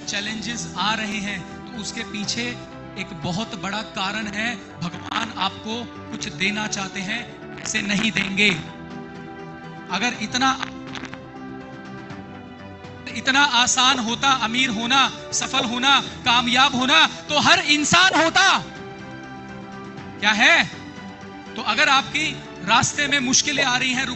Challenges आ रहे हैं तो उसके पीछे एक बहुत बड़ा कारण है। भगवान आपको कुछ देना चाहते हैं, ऐसे नहीं देंगे। अगर इतना आसान होता अमीर होना, सफल होना, कामयाब होना, तो हर इंसान होता। क्या है? तो अगर आपकी रास्ते में मुश्किलें आ रही हैं,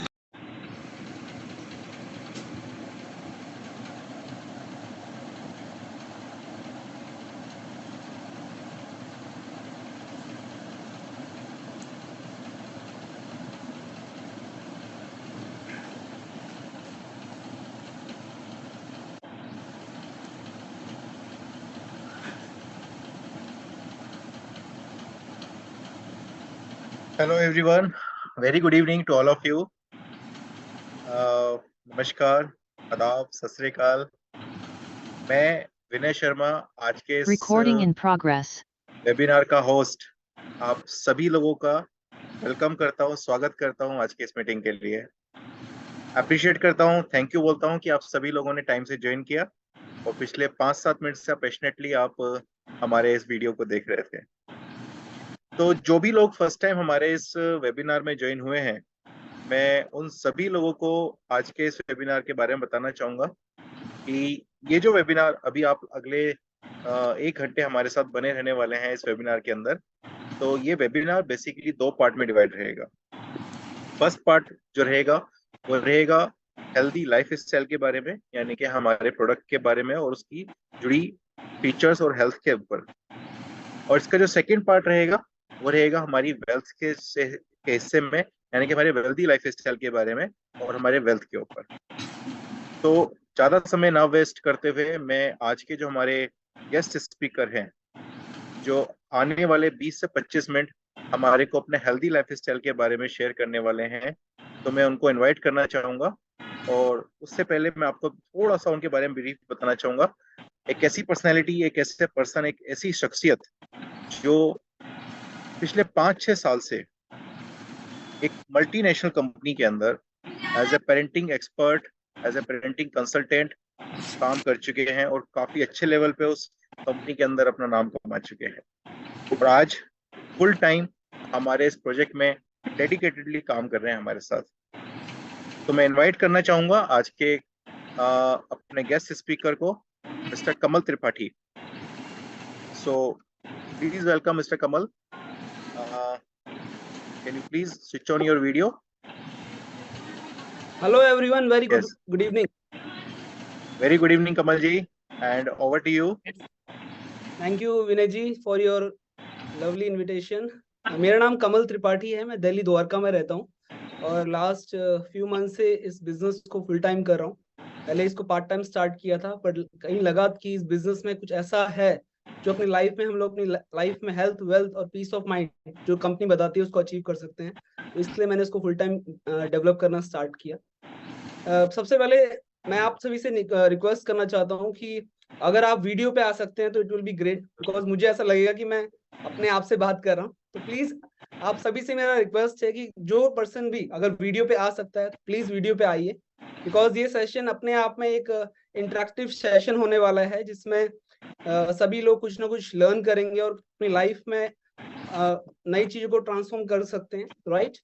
Hello everyone, very good evening to all of you. नमस्कार, आदाब, सत श्री अकाल। मैं विनय शर्मा आज के इस वेबिनार का होस्ट आप सभी लोगों का वेलकम करता हूँ, स्वागत करता हूँ आज के इस मीटिंग के लिए। अप्रिशिएट करता हूँ, थैंक यू बोलता हूँ कि आप सभी लोगों ने टाइम से ज्वाइन किया और पिछले 5-7 मिनट से पैशनेटली आप हमारे इस वीडियो को देख रहे थे। तो जो भी लोग फर्स्ट टाइम हमारे इस वेबिनार में ज्वाइन हुए हैं, मैं उन सभी लोगों को आज के इस वेबिनार के बारे में बताना चाहूंगा कि ये जो वेबिनार अभी आप अगले 1 घंटे हमारे साथ बने रहने वाले हैं इस वेबिनार के अंदर। तो ये वेबिनार बेसिकली 2 पार्ट में डिवाइड रहेगा। फर्स्ट पार्ट जो रहेगा वो रहेगा हेल्दी लाइफ स्टाइल के बारे में, यानी कि हमारे प्रोडक्ट के बारे में और उसकी जुड़ी फीचर्स और हेल्थ के ऊपर। और इसका जो सेकंड पार्ट रहेगा वो रहेगा हमारी वेल्थ के हिस्से में, यानी कि हमारे वेल्दी लाइफ स्टाइल के बारे में और हमारे वेल्थ के ऊपर। तो ज्यादा समय ना वेस्ट करते हुए मैं आज के जो हमारे गेस्ट स्पीकर हैं, जो आने वाले 20 से 25 मिनट हमारे को अपने हेल्दी लाइफ स्टाइल के बारे में शेयर करने वाले हैं, तो मैं उनको इनवाइट करना चाहूंगा। और उससे पहले मैं आपको थोड़ा सा उनके बारे में ब्रीफ बताना चाहूंगा। एक ऐसी पर्सनैलिटी, एक ऐसे पर्सन, एक ऐसी शख्सियत जो पिछले 5-6 साल से एक मल्टीनेशनल कंपनी के अंदर as a parenting expert, as a parenting consultant काम कर चुके हैं और काफी अच्छे लेवल पे उस कंपनी के अंदर अपना नाम कमा चुके हैं और आज फुल टाइम हमारे इस प्रोजेक्ट में डेडिकेटेडली काम कर रहे हैं हमारे साथ। तो मैं इनवाइट करना चाहूंगा आज के अपने गेस्ट स्पीकर को, mister Kamal Tripathi. So please welcome mister Kamal. Can you please switch on your video? Hello everyone, very Yes. good evening. Very good evening Kamal ji, and over to you. Thank you Vinay ji for your lovely invitation. मेरा नाम कमल त्रिपाठी है, मैं दिल्ली द्वारका में रहता हूँ और last few month से इस बिजनेस को फुल टाइम कर रहा हूँ। पहले इसको पार्ट टाइम स्टार्ट किया था, पर कहीं लगा कि इस बिजनेस में कुछ ऐसा है जो अपनी लाइफ में हम लोग अपनी लाइफ में हेल्थ, वेल्थ और पीस ऑफ माइंड जो कंपनी बताती है उसको अचीव कर सकते हैं। तो इसलिए मैंने इसको फुल टाइम डेवलप करना स्टार्ट किया। सबसे पहले मैं आप सभी से रिक्वेस्ट करना चाहता हूँ कि अगर आप वीडियो पे आ सकते हैं तो it will be great, because मुझे ऐसा लगेगा कि मैं अपने आप से बात कर रहा हूँ। तो प्लीज आप सभी से मेरा रिक्वेस्ट है कि जो पर्सन भी अगर वीडियो पे आ सकता है तो प्लीज वीडियो पे आइए, बिकॉज ये सेशन अपने आप में एक इंटरेक्टिव सेशन होने वाला है जिसमें सभी लोग कुछ ना कुछ लर्न करेंगे और अपनी लाइफ में नई चीजों को ट्रांसफॉर्म कर सकते हैं, राइट।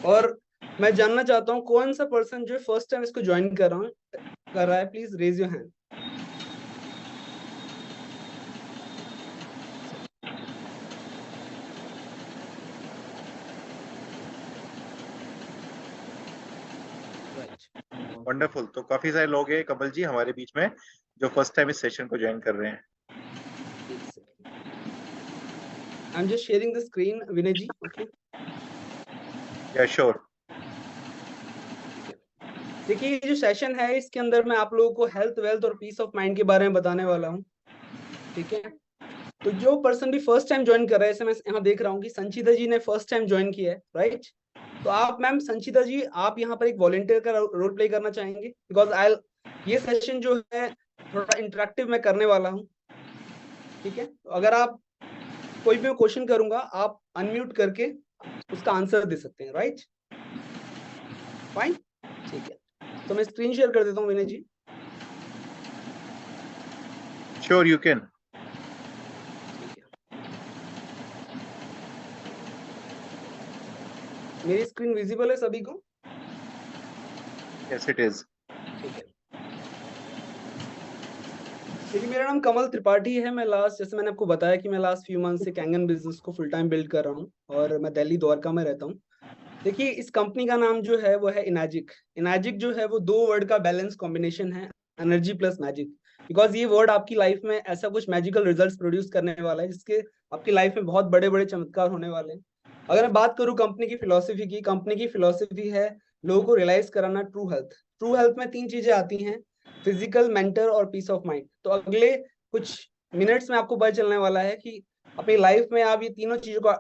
और मैं जानना चाहता हूँ कौन सा पर्सन जो फर्स्ट टाइम इसको ज्वाइन कर रहा है, please raise your hand. Wonderful. तो काफी सारे लोग हैं कमल जी हमारे बीच में जो फर्स्ट टाइम इस सेशन को ज्वाइन कर रहे हैं। I am just sharing the screen Vinay ji. Okay, yeah sure. देखिए ये जो सेशन है इसके अंदर मैं आप लोगों को हेल्थ, वेल्थ और पीस ऑफ माइंड के बारे में बताने वाला हूँ, ठीक है। तो जो पर्सन भी फर्स्ट टाइम ज्वाइन कर रहा है, मैं यहाँ देख रहा हूँ कि संचिता जी ने फर्स्ट टाइम ज्वाइन किया है, राइट। तो आप मैम संचिता जी, आप यहाँ पर एक वॉलंटियर का रोल प्ले करना चाहेंगे, बिकॉज ये सेशन जो है थोड़ा इंटरेक्टिव मैं करने वाला हूँ, ठीक है। तो अगर आप कोई भी क्वेश्चन करूंगा आप अनम्यूट करके उसका आंसर दे सकते हैं, राइट। फाइन, ठीक है। तो मैं स्क्रीन शेयर कर देता हूँ विनय जी। Sure, you can. मेरी स्क्रीन विजिबल है सभी को? Yes, it is. ठीक है। देखिए, मेरा नाम कमल त्रिपाठी है। मैं जैसे मैंने आपको बताया कि मैं लास्ट फ्यू मंथ से कैंगन बिजनेस को फुल टाइम बिल्ड कर रहा हूँ और मैं दिल्ली द्वारका में रहता हूँ। देखिए, इस कंपनी का नाम जो है वो है इनाजिक। इनाजिक जो है वो 2 वर्ड का बैलेंस कॉम्बिनेशन है, एनर्जी प्लस मैजिक। बिकॉज ये वर्ड आपकी लाइफ में ऐसा कुछ मैजिकल रिजल्ट्स प्रोड्यूस करने वाला है जिसके आपकी लाइफ में बहुत बड़े बड़े चमत्कार होने वाले हैं। अगर मैं बात करूं कंपनी की फिलोसफी की, कंपनी की फिलोसफी है लोगों को रियलाइज कराना ट्रू हेल्थ। ट्रू हेल्थ में 3 चीजें आती हैं, फिजिकल, मेंटल और पीस ऑफ माइंड। तो अगले कुछ मिनट्स में आपको पता चलने वाला है कि अपनी लाइफ में आप ये तीनों चीजों को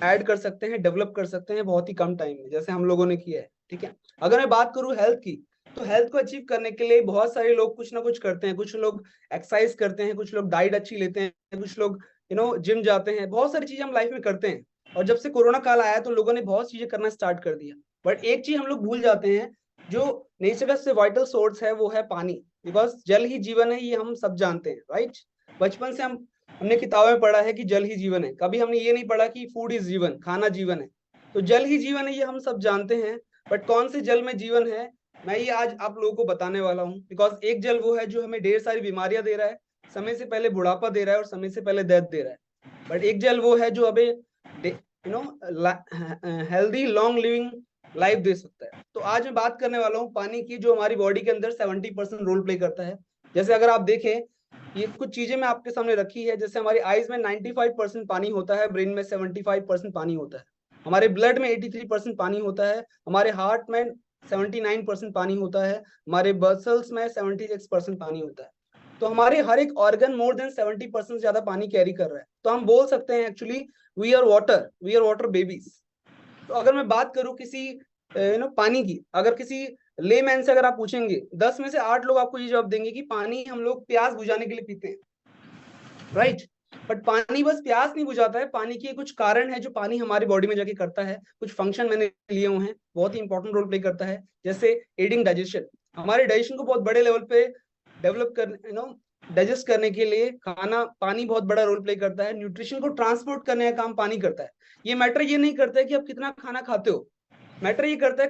ऐड कर सकते हैं, डेवलप कर सकते हैं बहुत ही कम टाइम में, जैसे हम लोगों ने किया है। ठीक है। अगर मैं बात करूं हेल्थ की, तो हेल्थ को अचीव करने के लिए बहुत सारे लोग कुछ ना कुछ करते हैं। कुछ लोग एक्सरसाइज करते हैं, कुछ लोग डाइट अच्छी लेते हैं, कुछ लोग जिम जाते हैं। बहुत सारी चीजें हम लाइफ में करते हैं। और जब से कोरोना काल आया तो लोगों ने बहुत चीजें करना स्टार्ट कर दिया। बट एक चीज हम लोग भूल जाते हैं, जो नेचर का सबसे वाइटल सोर्स है वो है पानी। बिकॉज जल ही जीवन है, ये हम सब जानते हैं, राइट। बचपन से हमने किताबों में पढ़ा है कि जल ही जीवन है। कभी हमने ये नहीं पढ़ा कि फूड इज जीवन, खाना जीवन है। तो जल ही जीवन है, ये हम सब जानते हैं। बट कौन से जल में जीवन है, मैं ये आज आप लोगों को बताने वाला हूँ। बिकॉज एक जल वो है जो हमें ढेर सारी बीमारियां दे रहा है, समय से पहले बुढ़ापा दे रहा है और समय से पहले डेथ दे रहा है। बट एक जल वो है जो हमें हेल्दी लॉन्ग लिविंग लाइफ दे सकता है। तो आज मैं बात करने वाला हूँ पानी की, जो हमारी बॉडी के अंदर 70% रोल प्ले करता है। जैसे अगर आप देखें, ये कुछ चीजें मैं आपके सामने रखी है। जैसे हमारी आईज में 95% पानी होता है, ब्रेन में 75% पानी होता है, हमारे ब्लड में 83% पानी होता है, हमारे हार्ट में 79% पानी होता है, हमारे मसल्स में 76% पानी होता है। तो हमारे हर एक ऑर्गन मोर देन 70% ज्यादा पानी कैरी कर रहा है। तो हम बोल सकते हैं actually we are water babies. तो अगर मैं बात करूं किसी पानी की, अगर किसी लेमैन से अगर आप पूछेंगे, 10 में से 8 लोग आपको ये जवाब देंगे कि पानी हम लोग प्यास बुझाने के लिए पीते हैं, राइट। बट पानी बस प्यास नहीं बुझाता है, पानी के कुछ कारण है जो पानी हमारी बॉडी में जाके करता है। कुछ फंक्शन मैंने लिए हुए हैं, बहुत ही इंपॉर्टेंट रोल प्ले करता है। जैसे एडिंग डाइजेशन, हमारे डाइजेशन को बहुत बड़े लेवल पे डेवलप कर डाइजेस्ट करने के लिए खाना, पानी बहुत बड़ा रोल प्ले करता है। न्यूट्रिशन को ट्रांसपोर्ट करने का काम पानी करता है। ये मैटर ये नहीं करता है कि आप कितना खाना खाते हो, मैटर ये करता है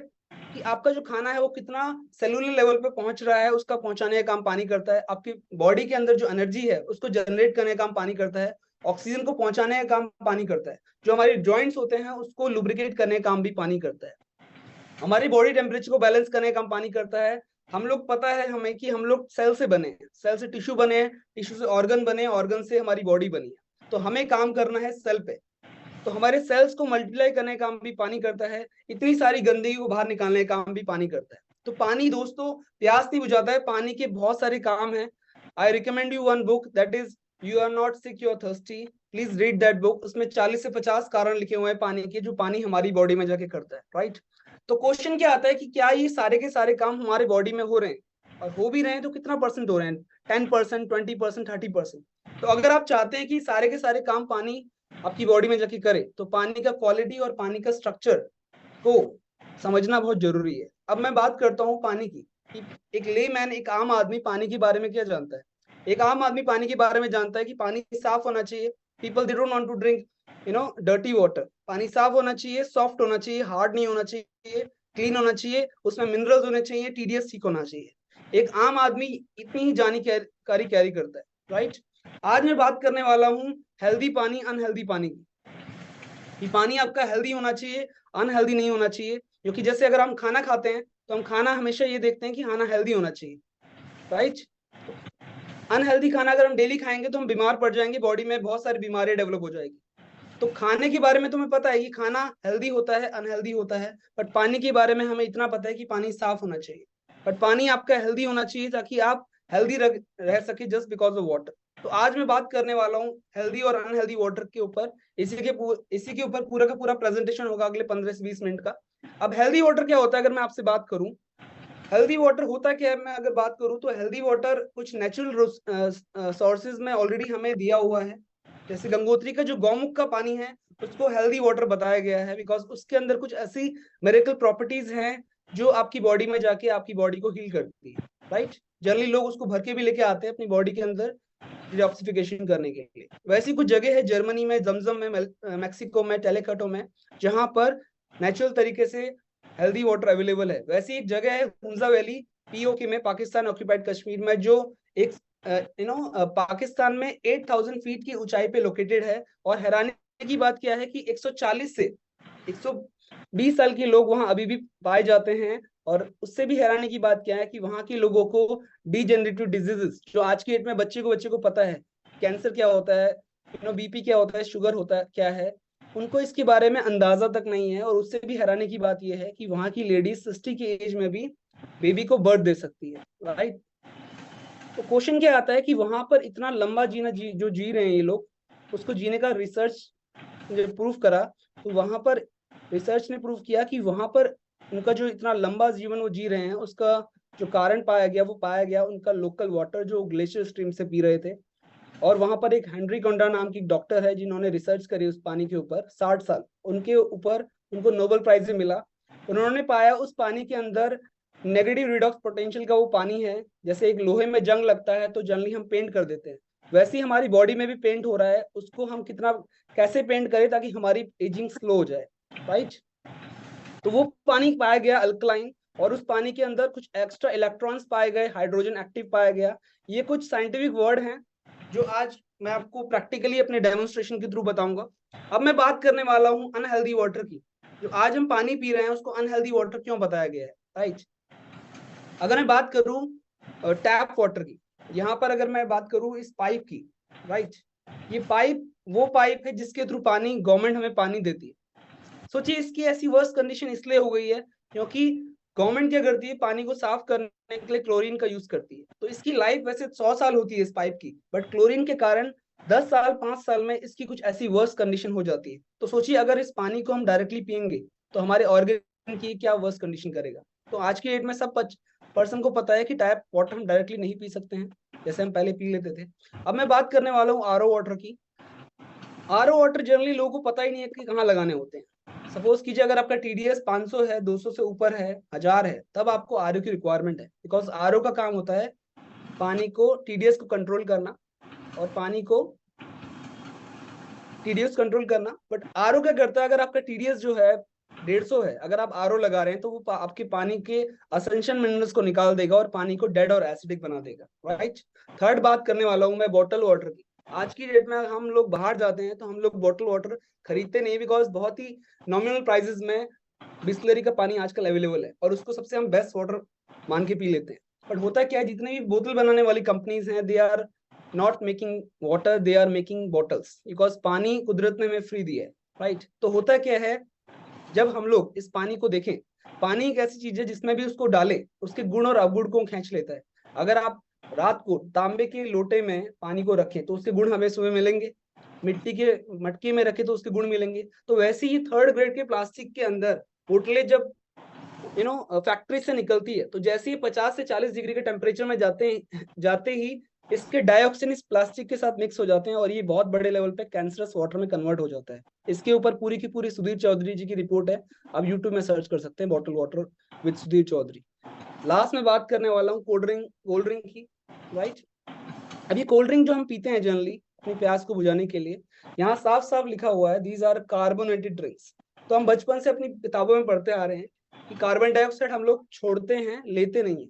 कि आपका जो खाना है वो कितना सेलुलर लेवल पे पहुंच रहा है, उसका पहुंचाने का काम पानी करता है। आपकी बॉडी के अंदर जो एनर्जी है उसको जनरेट करने का काम पानी करता है। ऑक्सीजन को पहुंचाने का काम पानी करता है। जो हमारे जॉइंट्स होते हैं उसको लुब्रिकेट करने का काम भी पानी करता है। हमारी बॉडी टेम्परेचर को बैलेंस करने का काम पानी करता है। हम लोग पता है हमें कि हम लोग सेल से बने हैं, सेल से टिश्यू बने हैं, टिश्यू से ऑर्गन बने, ऑर्गन से हमारी बॉडी बनी है। तो हमें काम करना है सेल पे। तो हमारे सेल्स को मल्टीप्लाई करने का काम भी पानी करता है। इतनी सारी गंदगी को बाहर निकालने का काम भी पानी करता है। तो पानी दोस्तों प्यास नहीं बुझाता है, पानी के बहुत सारे काम हैं। I recommend you one book, that is you are not sick, you are thirsty. Please read that book. उसमें 40 से 50 कारण लिखे हुए हैं पानी के, जो पानी हमारी बॉडी में जाके करता है, राइट। तो क्वेश्चन क्या आता है कि क्या ये सारे के सारे काम हमारे बॉडी में हो रहे हैं, और हो भी रहे हैं तो कितना परसेंट हो रहे हैं, 10%, 20%, 30%। तो अगर आप चाहते हैं कि सारे के सारे काम पानी आपकी बॉडी में जाके करे, तो पानी का क्वालिटी और पानी का स्ट्रक्चर को समझना बहुत जरूरी है। अब मैं बात करता हूँ पानी की, कि एक लेमैन, एक आम आदमी पानी के बारे में क्या जानता है। एक आम आदमी पानी के बारे में जानता है कि पानी साफ होना चाहिए। People they don't want to drink dirty water. पानी साफ होना चाहिए, सॉफ्ट होना चाहिए, हार्ड नहीं होना चाहिए, क्लीन होना चाहिए, उसमें मिनरल्स होने चाहिए, TDS ठीक होना चाहिए। एक आम आदमी इतनी ही जानकारी कैरी करता है, राइट। आज मैं बात करने वाला हूँ हेल्दी पानी, अनहेल्दी पानी की। पानी आपका हेल्दी होना चाहिए, अनहेल्दी नहीं होना चाहिए। क्योंकि जैसे अगर हम खाना खाते हैं तो हम खाना हमेशा ये देखते हैं कि खाना हेल्दी होना चाहिए, राइट। अनहेल्दी खाना अगर हम डेली खाएंगे तो हम बीमार पड़ जाएंगे, बॉडी में बहुत सारी बीमारियां डेवलप हो जाएगी। तो खाने के बारे में तुम्हें पता है कि खाना हेल्दी होता है, अनहेल्दी होता है। बट पानी के बारे में हमें इतना पता है कि पानी साफ होना चाहिए। बट पानी आपका हेल्दी होना चाहिए ताकि आप हेल्दी रह सके, जस्ट बिकॉज ऑफ वाटर। तो आज मैं बात करने वाला हूँ हेल्दी और अनहेल्दी वाटर के ऊपर। इसी के ऊपर पूरा का पूरा प्रेजेंटेशन होगा अगले 15 से 20 मिनट का। अब हेल्दी वाटर क्या होता है अगर मैं आपसे बात करूं, हेल्दी वाटर होता क्या है, मैं अगर बात करूं तो हेल्दी वाटर कुछ नेचुरल सोर्सेज में ऑलरेडी हमें दिया हुआ है। जैसे गंगोत्री का जो गौमुख का पानी है उसको हेल्दी वाटर बताया गया है, बिकॉज उसके अंदर कुछ ऐसी मिरेकल प्रॉपर्टीज हैं जो आपकी बॉडी में जाके आपकी बॉडी को हील करती है, राइट। जनरली लोग उसको भर के भी लेके आते हैं अपनी बॉडी के अंदर, डिटॉक्सिफिकेशन करने के लिए। वैसी कुछ जगह है जर्मनी में, जमजम में, मैक्सिको में, टेलेकटो में, जहां पर नेचुरल तरीके से हेल्दी वाटर अवेलेबल है। वैसी एक जगह है हुंजा वैली पीओके में, पाकिस्तान ऑक्यूपाइड कश्मीर में, जो एक पाकिस्तान में 8000 फीट की ऊंचाई पे लोकेटेड है। और हैरानी की बात क्या है कि 140 से 120 साल के लोग वहां अभी भी पाए जाते हैं। और उससे भी हैरानी की बात क्या है कि वहां के लोगों को डीजेनरेटिव डिजीजेस, जो आज की डेट में बच्चे को पता है कैंसर क्या होता है, बीपी क्या होता है, शुगर होता है क्या है, उनको इसके बारे में अंदाजा तक नहीं है। और उससे भी हैरानी की बात यह है कि वहां की लेडीज 60 की एज में भी बेबी को बर्थ दे सकती है, राइट। तो क्वेश्चन क्या आता है कि वहां पर इतना लंबा जीना जो जी रहे हैं ये लोग, उसको जीने का रिसर्च प्रूफ करा। तो वहां पर रिसर्च ने प्रूफ किया कि वहां पर उनका जो इतना लंबा जीवन वो जी रहे हैं, उसका जो कारण पाया गया उनका लोकल वाटर जो ग्लेशियर स्ट्रीम से पी रहे थे। और वहां पर एक हेनरी कोंडा नाम की डॉक्टर है जिन्होंने रिसर्च करी उस पानी के ऊपर 60 साल, उनके ऊपर उनको नोबेल प्राइज भी मिला। उन्होंने पाया उस पानी के अंदर नेगेटिव रिडॉक्स पोटेंशियल का वो पानी है। जैसे एक लोहे में जंग लगता है तो जनरली हम पेंट कर देते हैं, वैसे ही हमारी बॉडी में भी पेंट हो रहा है। उसको हम कैसे पेंट करें ताकि हमारी एजिंग स्लो हो जाए, राइट। तो वो पानी पाया गया अल्कलाइन, और उस पानी के अंदर कुछ एक्स्ट्रा इलेक्ट्रॉन्स पाए गए, हाइड्रोजन एक्टिव पाया गया। ये कुछ साइंटिफिक वर्ड हैं जो आज मैं आपको प्रैक्टिकली अपने डेमोन्स्ट्रेशन के थ्रू बताऊंगा। अब मैं बात करने वाला हूँ अनहेल्दी वाटर की। जो आज हम पानी पी रहे हैं उसको अनहेल्दी वाटर क्यों बताया गया है, राइट। अगर मैं बात करूं टैप वाटर की, यहाँ पर अगर मैं बात करूं इस पाइप की, राइट, ये पाइप वो पाइप है जिसके थ्रू पानी गवर्नमेंट हमें पानी देती है। सोचिए इसकी ऐसी वर्स्ट कंडीशन इसलिए हो गई है क्योंकि गवर्नमेंट क्या करती है, पानी को साफ करने के लिए क्लोरीन का यूज करती है। तो इसकी लाइफ वैसे 100 साल होती है इस पाइप की, बट क्लोरीन के कारण 10 साल 5 साल में इसकी कुछ ऐसी वर्स्ट कंडीशन हो जाती है। तो सोचिए अगर इस पानी को हम डायरेक्टली पियेंगे तो हमारे ऑर्गन की क्या वर्स्ट कंडीशन करेगा। तो आज की डेट में सब पर्सन को पता है कि टैप वाटर हम डायरेक्टली नहीं पी सकते हैं जैसे हम पहले पी लेते थे। अब मैं बात करने वाला हूँ आरओ वाटर की। आरओ वाटर जनरली लोगों को पता ही नहीं है कि कहाँ लगाने होते हैं। सपोज कीजिए अगर आपका टीडीएस 500 है, 200 से ऊपर है, 1000 है, तब आपको आरओ की रिक्वायरमेंट है। बिकॉज आरओ का काम होता है पानी को, टीडीएस को कंट्रोल करना और पानी को टीडीएस कंट्रोल करना। बट आरओ क्या करता है, अगर आपका टीडीएस जो है 150 है, अगर आप आरओ लगा रहे हैं तो वो आपके पानी के असेंशियल मिनरल्स को निकाल देगा और पानी को डेड और एसिडिक बना देगा, राइट। थर्ड बात करने वाला हूं मैं बॉटल वाटर की। आज की डेट में हम लोग बाहर जाते हैं तो हम लोग बॉटल वाटर खरीदते नहीं, बिकॉज बहुत ही नॉमिनल प्राइसेस में बिस्लरी का पानी आजकल अवेलेबल है और उसको सबसे हम बेस्ट वाटर मान के पी लेते हैं। बट होता क्या है, जितने भी बोतल बनाने वाली कंपनीज हैं, they are not making water, they are making bottles, because पानी कुदरत ने हमें फ्री दिया है, राइट। तो होता क्या है, जब हम लोग इस पानी को देखें, पानी एक ऐसी चीज है जिसमें भी उसको डाले उसके गुण और अवगुण को खींच लेता है। अगर आप रात को तांबे के लोटे में पानी को रखें तो उसके गुण हमें सुबह मिलेंगे, मिट्टी के मटके में रखे तो उसके गुण मिलेंगे। तो वैसे ही थर्ड ग्रेड के प्लास्टिक के अंदर बोतलें जब फैक्ट्री से निकलती है तो जैसे ही 50 से 40 डिग्री के टेम्परेचर में जाते ही इसके डाइऑक्सिन इस प्लास्टिक के साथ मिक्स हो जाते हैं और ये बहुत बड़े लेवल पे कैंसरस वाटर में कन्वर्ट हो जाता है। इसके ऊपर पूरी की पूरी सुधीर चौधरी जी की रिपोर्ट है, आप यूट्यूब में सर्च कर सकते हैं, bottle water with Sudhir Chaudhary. Last में बात करने वाला हूँ कोल्ड ड्रिंक की, राइट। अब ये कोल्ड ड्रिंक जो हम पीते हैं जनरली अपनी प्यास को बुझाने के लिए, यहाँ साफ साफ लिखा हुआ है दीज आर कार्बोनेटेड ड्रिंक्स। तो हम बचपन से अपनी किताबों में पढ़ते आ रहे हैं कि कार्बन डाइऑक्साइड हम लोग छोड़ते हैं, लेते नहीं है,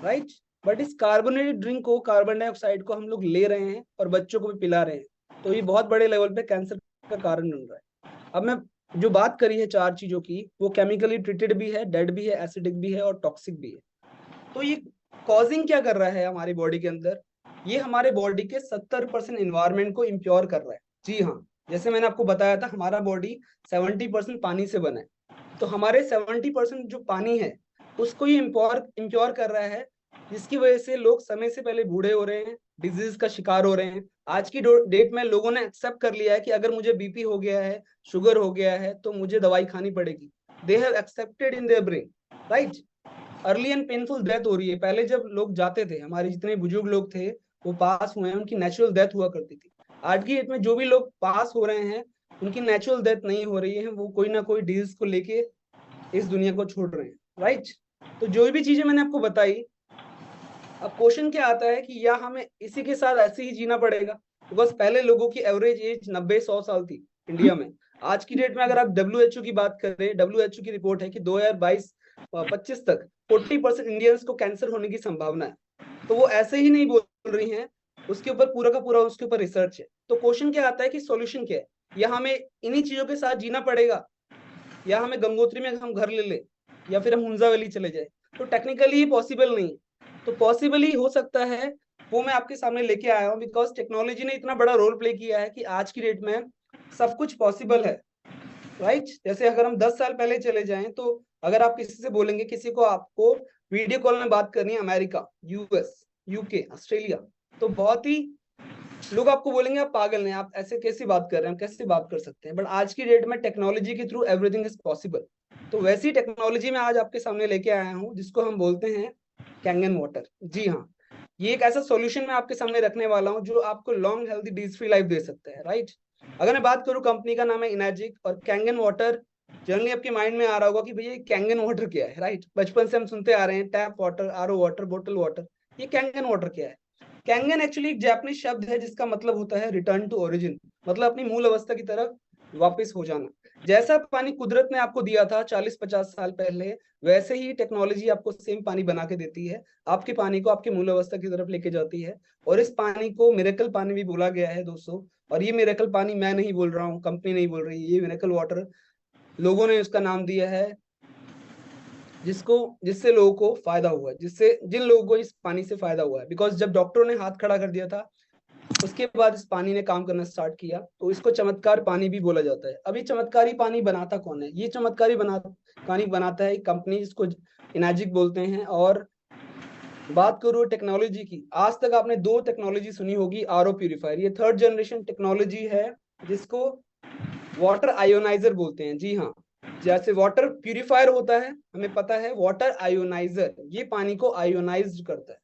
राइट। बट इस कार्बोनेटेड ड्रिंक को, कार्बन डाइऑक्साइड को हम लोग ले रहे हैं और बच्चों को भी पिला रहे हैं। तो ये बहुत बड़े लेवल पे कैंसर का कारण बन रहा है। अब मैं जो बात करी है 4 चीजों की, वो केमिकली ट्रीटेड भी है, डेड भी है, एसिडिक भी है और टॉक्सिक भी है। तो ये कॉजिंग क्या कर रहा है हमारी बॉडी के अंदर, ये हमारे बॉडी के 70% इन्वायरमेंट को इम्प्योर कर रहा है। जी हाँ, जैसे मैंने आपको बताया था हमारा बॉडी 70% पानी से बना है। तो हमारे 70% जो पानी है उसको ये इम्प्योर कर रहा है, जिसकी वजह से लोग समय से पहले बूढ़े हो रहे हैं, डिजीज का शिकार हो रहे हैं। आज की डेट में लोगों ने एक्सेप्ट कर लिया है कि अगर मुझे बीपी हो गया है, शुगर हो गया है, तो मुझे दवाई खानी पड़ेगी। They have accepted in their brain, right. Early and painful death हो रही है। पहले जब लोग जाते थे, हमारे जितने बुजुर्ग लोग थे वो पास हुए हैं, उनकी नेचुरल डेथ हुआ करती थी। आज की डेट में जो भी लोग पास हो रहे हैं उनकी नेचुरल डेथ नहीं हो रही है, वो कोई ना कोई डिजीज को लेके इस दुनिया को छोड़ रहे हैं, राइट। तो जो भी चीजें मैंने आपको बताई, अब क्वेश्चन क्या आता है कि या हमें इसी के साथ ऐसे ही जीना पड़ेगा, बिकॉज पहले लोगों की एवरेज एज 90-100 साल थी इंडिया में। आज की डेट में अगर आप WHO की बात करें, WHO की रिपोर्ट है कि 2022-25 तक 40% इंडियंस को कैंसर होने की संभावना है। तो वो ऐसे ही नहीं बोल रही हैं, उसके ऊपर पूरा का पूरा उसके ऊपर रिसर्च है। तो क्वेश्चन क्या आता है कि सॉल्यूशन क्या है, या हमें इन्हीं चीजों के साथ जीना पड़ेगा, या हमें गंगोत्री में हम घर ले ले, या फिर हम हुंजा वैली चले जाए। तो टेक्निकली पॉसिबल नहीं है, तो पॉसिबल ही हो सकता है वो मैं आपके सामने लेके आया हूँ, बिकॉज टेक्नोलॉजी ने इतना बड़ा रोल प्ले किया है कि आज की डेट में सब कुछ पॉसिबल है, राइट। जैसे अगर हम 10 साल पहले चले जाएं, तो अगर आप किसी से बोलेंगे, किसी को आपको वीडियो कॉल में बात करनी है अमेरिका, US, UK, ऑस्ट्रेलिया, तो बहुत ही लोग आपको बोलेंगे आप पागल हैं, आप ऐसे कैसे बात कर रहे हैं, कैसे बात कर सकते हैं। बट आज की डेट में टेक्नोलॉजी के थ्रू एवरीथिंग इज पॉसिबल। तो वैसी टेक्नोलॉजी मैं आज आपके सामने लेके आया हूँ, जिसको हम बोलते हैं कैंगन वाटर। जी हाँ, ये एक ऐसा सॉल्यूशन मैं आपके सामने रखने वाला हूँ जो आपको long healthy disease free life दे सकता है, राइट। अगर मैं बात करूँ, कंपनी का नाम है इनर्जिक, और कैंगन वाटर जनरली आपके माइंड में आ रहा होगा कि भैया कैंगन वाटर क्या है, राइट। बचपन से हम सुनते आ रहे हैं टैप वाटर, RO वाटर, बोतल वाटर, ये कैंगन वाटर क्या है। कैंगन एक्चुअली एक जापानीज शब्द है जिसका मतलब होता है रिटर्न टू ओरिजिन, मतलब अपनी मूल अवस्था की तरफ वापस हो जाना। जैसा पानी कुदरत ने आपको दिया था 40-50 साल पहले, वैसे ही टेक्नोलॉजी आपको सेम पानी बना के देती है, आपके पानी को आपके मूल अवस्था की तरफ लेके जाती है। और इस पानी को मिरेकल पानी भी बोला गया है दोस्तों। और ये मिरेकल पानी मैं नहीं बोल रहा हूँ, कंपनी नहीं बोल रही, ये मिरेकल वाटर लोगों ने उसका नाम दिया है, जिससे लोगों को फायदा हुआ है, जिससे जिन लोगों को इस पानी से फायदा हुआ है। बिकॉज जब डॉक्टरों ने हाथ खड़ा कर दिया था, उसके बाद इस पानी ने काम करना स्टार्ट किया, तो इसको चमत्कार पानी भी बोला जाता है। अभी चमत्कारी पानी बनाता कौन है? ये चमत्कारी पानी बनाता है कंपनी, जिसको इनर्जिक बोलते हैं। और बात करूँ टेक्नोलॉजी की, आज तक आपने 2 टेक्नोलॉजी सुनी होगी, RO प्यूरिफायर, ये 3rd जनरेशन टेक्नोलॉजी है, जिसको वाटर आयोनाइजर बोलते हैं। जी हाँ, जैसे वाटर प्यूरिफायर होता है, हमें पता है, वाटर आयोनाइजर ये पानी को आयोनाइज करता है।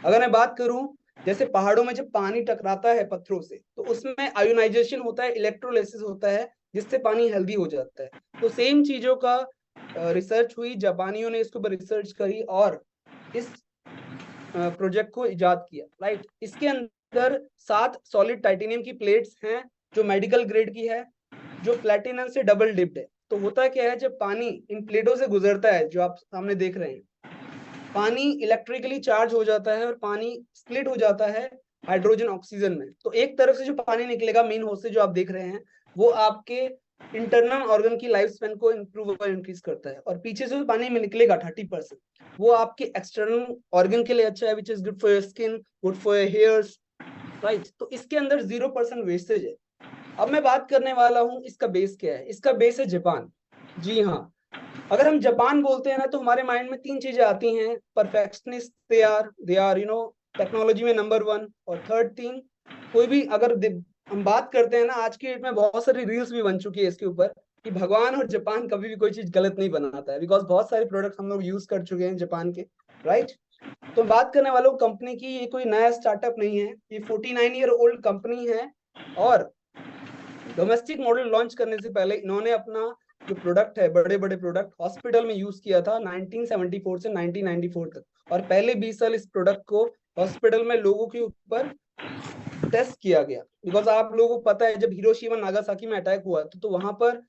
अगर मैं बात करूं, जैसे पहाड़ों में जब पानी टकराता है पत्थरों से, तो उसमें आयोनाइजेशन होता है, इलेक्ट्रोलाइसिस होता है, जिससे पानी हेल्दी हो जाता है। तो सेम चीजों का रिसर्च हुई, जापानियों ने इसके ऊपर रिसर्च करी और इस प्रोजेक्ट को इजाद किया, राइट। इसके अंदर 7 सॉलिड टाइटेनियम की प्लेट्स हैं, जो मेडिकल ग्रेड की है, जो प्लेटिनम से डबल डिप्ड है। तो होता क्या है, जब पानी इन प्लेटों से गुजरता है, जो आप सामने देख रहे हैं, पानी इलेक्ट्रिकली चार्ज हो जाता है और पानी स्प्लिट हो जाता है हाइड्रोजन ऑक्सीजन में। तो एक तरफ से जो पानी निकलेगा मेन होस्ट से, जो आप देख रहे हैं, वो आपके इंटरनल ऑर्गन की लाइफ स्पैन को इंप्रूव और इंक्रीज करता है। और पीछे से जो पानी में निकलेगा 30%, वो आपके एक्सटर्नल ऑर्गन के लिए अच्छा है, which is good for your skin, good for your hairs, right. तो इसके अंदर 0% वेस्टेज है। अब मैं बात करने वाला हूं इसका बेस क्या है। इसका बेस है जापान। जी हाँ, अगर हम जापान बोलते हैं ना, तो हमारे माइंड में 3 चीजें आती हैं। परफेक्शनिस्ट दे आर टेक्नोलॉजी में नंबर 1। और थर्ड थिंग, कोई भी अगर हम बात करते हैं ना, आज की डेट में बहुत सारी रील्स भी बन चुकी है इसके ऊपर, कि भगवान और जापान कभी भी कोई चीज गलत नहीं बनाता है, बिकॉज बहुत सारे प्रोडक्ट हम लोग यूज कर चुके हैं जापान के, राइट। तो बात करने वालों कंपनी की, ये कोई नया स्टार्टअप नहीं है, ये 49 ईयर ओल्ड कंपनी है। और डोमेस्टिक मॉडल लॉन्च करने से पहले इन्होंने अपना जो प्रोडक्ट है, बड़े बड़े प्रोडक्ट हॉस्पिटल में यूज किया था 1974 से 1994 तक। और पहले 20 साल इस प्रोडक्ट को हॉस्पिटल में लोगों के ऊपर टेस्ट किया गया। बिकॉज आप लोगों को पता है, जब हिरोशिमा नागासाकी में अटैक हुआ था, तो वहां पर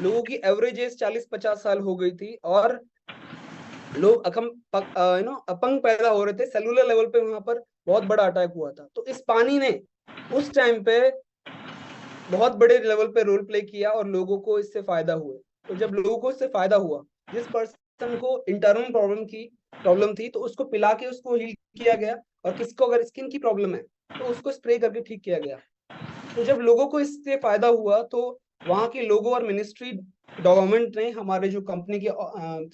लोगों की एवरेज एज 40-50 साल हो गई थी, और लोग अपंग पैदा हो रहे थे सेलुलर लेवल पे। वहां पर बहुत बड़ा अटैक हुआ था। तो इस पानी ने उस टाइम पे बहुत बड़े लेवल पे रोल प्ले किया और लोगों को इससे फायदा हुआ। तो जब लोगों को इससे फायदा हुआ, जिस पर्सन को इंटरनल प्रॉब्लम थी, तो उसको पिला के उसको हील किया गया। और किसको अगर स्किन की प्रॉब्लम है, तो उसको स्प्रे करके ठीक किया गया। तो जब लोगों को इससे फायदा हुआ, तो वहां के लोगों और मिनिस्ट्री, गवर्नमेंट ने हमारे जो कंपनी के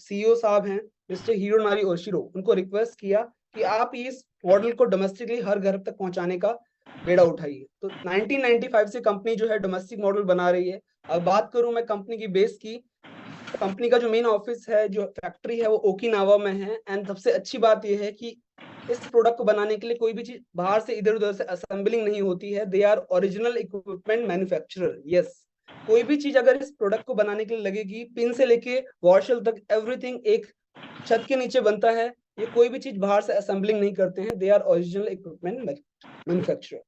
CEO साहब हैं, मिस्टर हिरोनारी ओशिरो, उनको रिक्वेस्ट किया कि आप इस मॉडल को डोमेस्टिकली हर घर तक पहुंचाने का बेड़ा उठाइए। तो 1995 से कंपनी जो है डोमेस्टिक मॉडल बना रही है। अब बात करूं मैं कंपनी की बेस की, कंपनी का जो मेन ऑफिस है, जो फैक्ट्री है, वो ओकिनावा में है। एंड सबसे अच्छी बात यह है कि इस प्रोडक्ट को बनाने के लिए कोई भी चीज बाहर से इधर उधर से असेंबलिंग नहीं होती है। They are original equipment manufacturer. Yes, कोई भी चीज अगर इस प्रोडक्ट को बनाने के लिए लगेगी, पिन से लेके वॉशल तक, एवरीथिंग एक छत के नीचे बनता है। ये कोई भी चीज बाहर से असेंबलिंग नहीं करते हैं, they are original equipment manufacturer.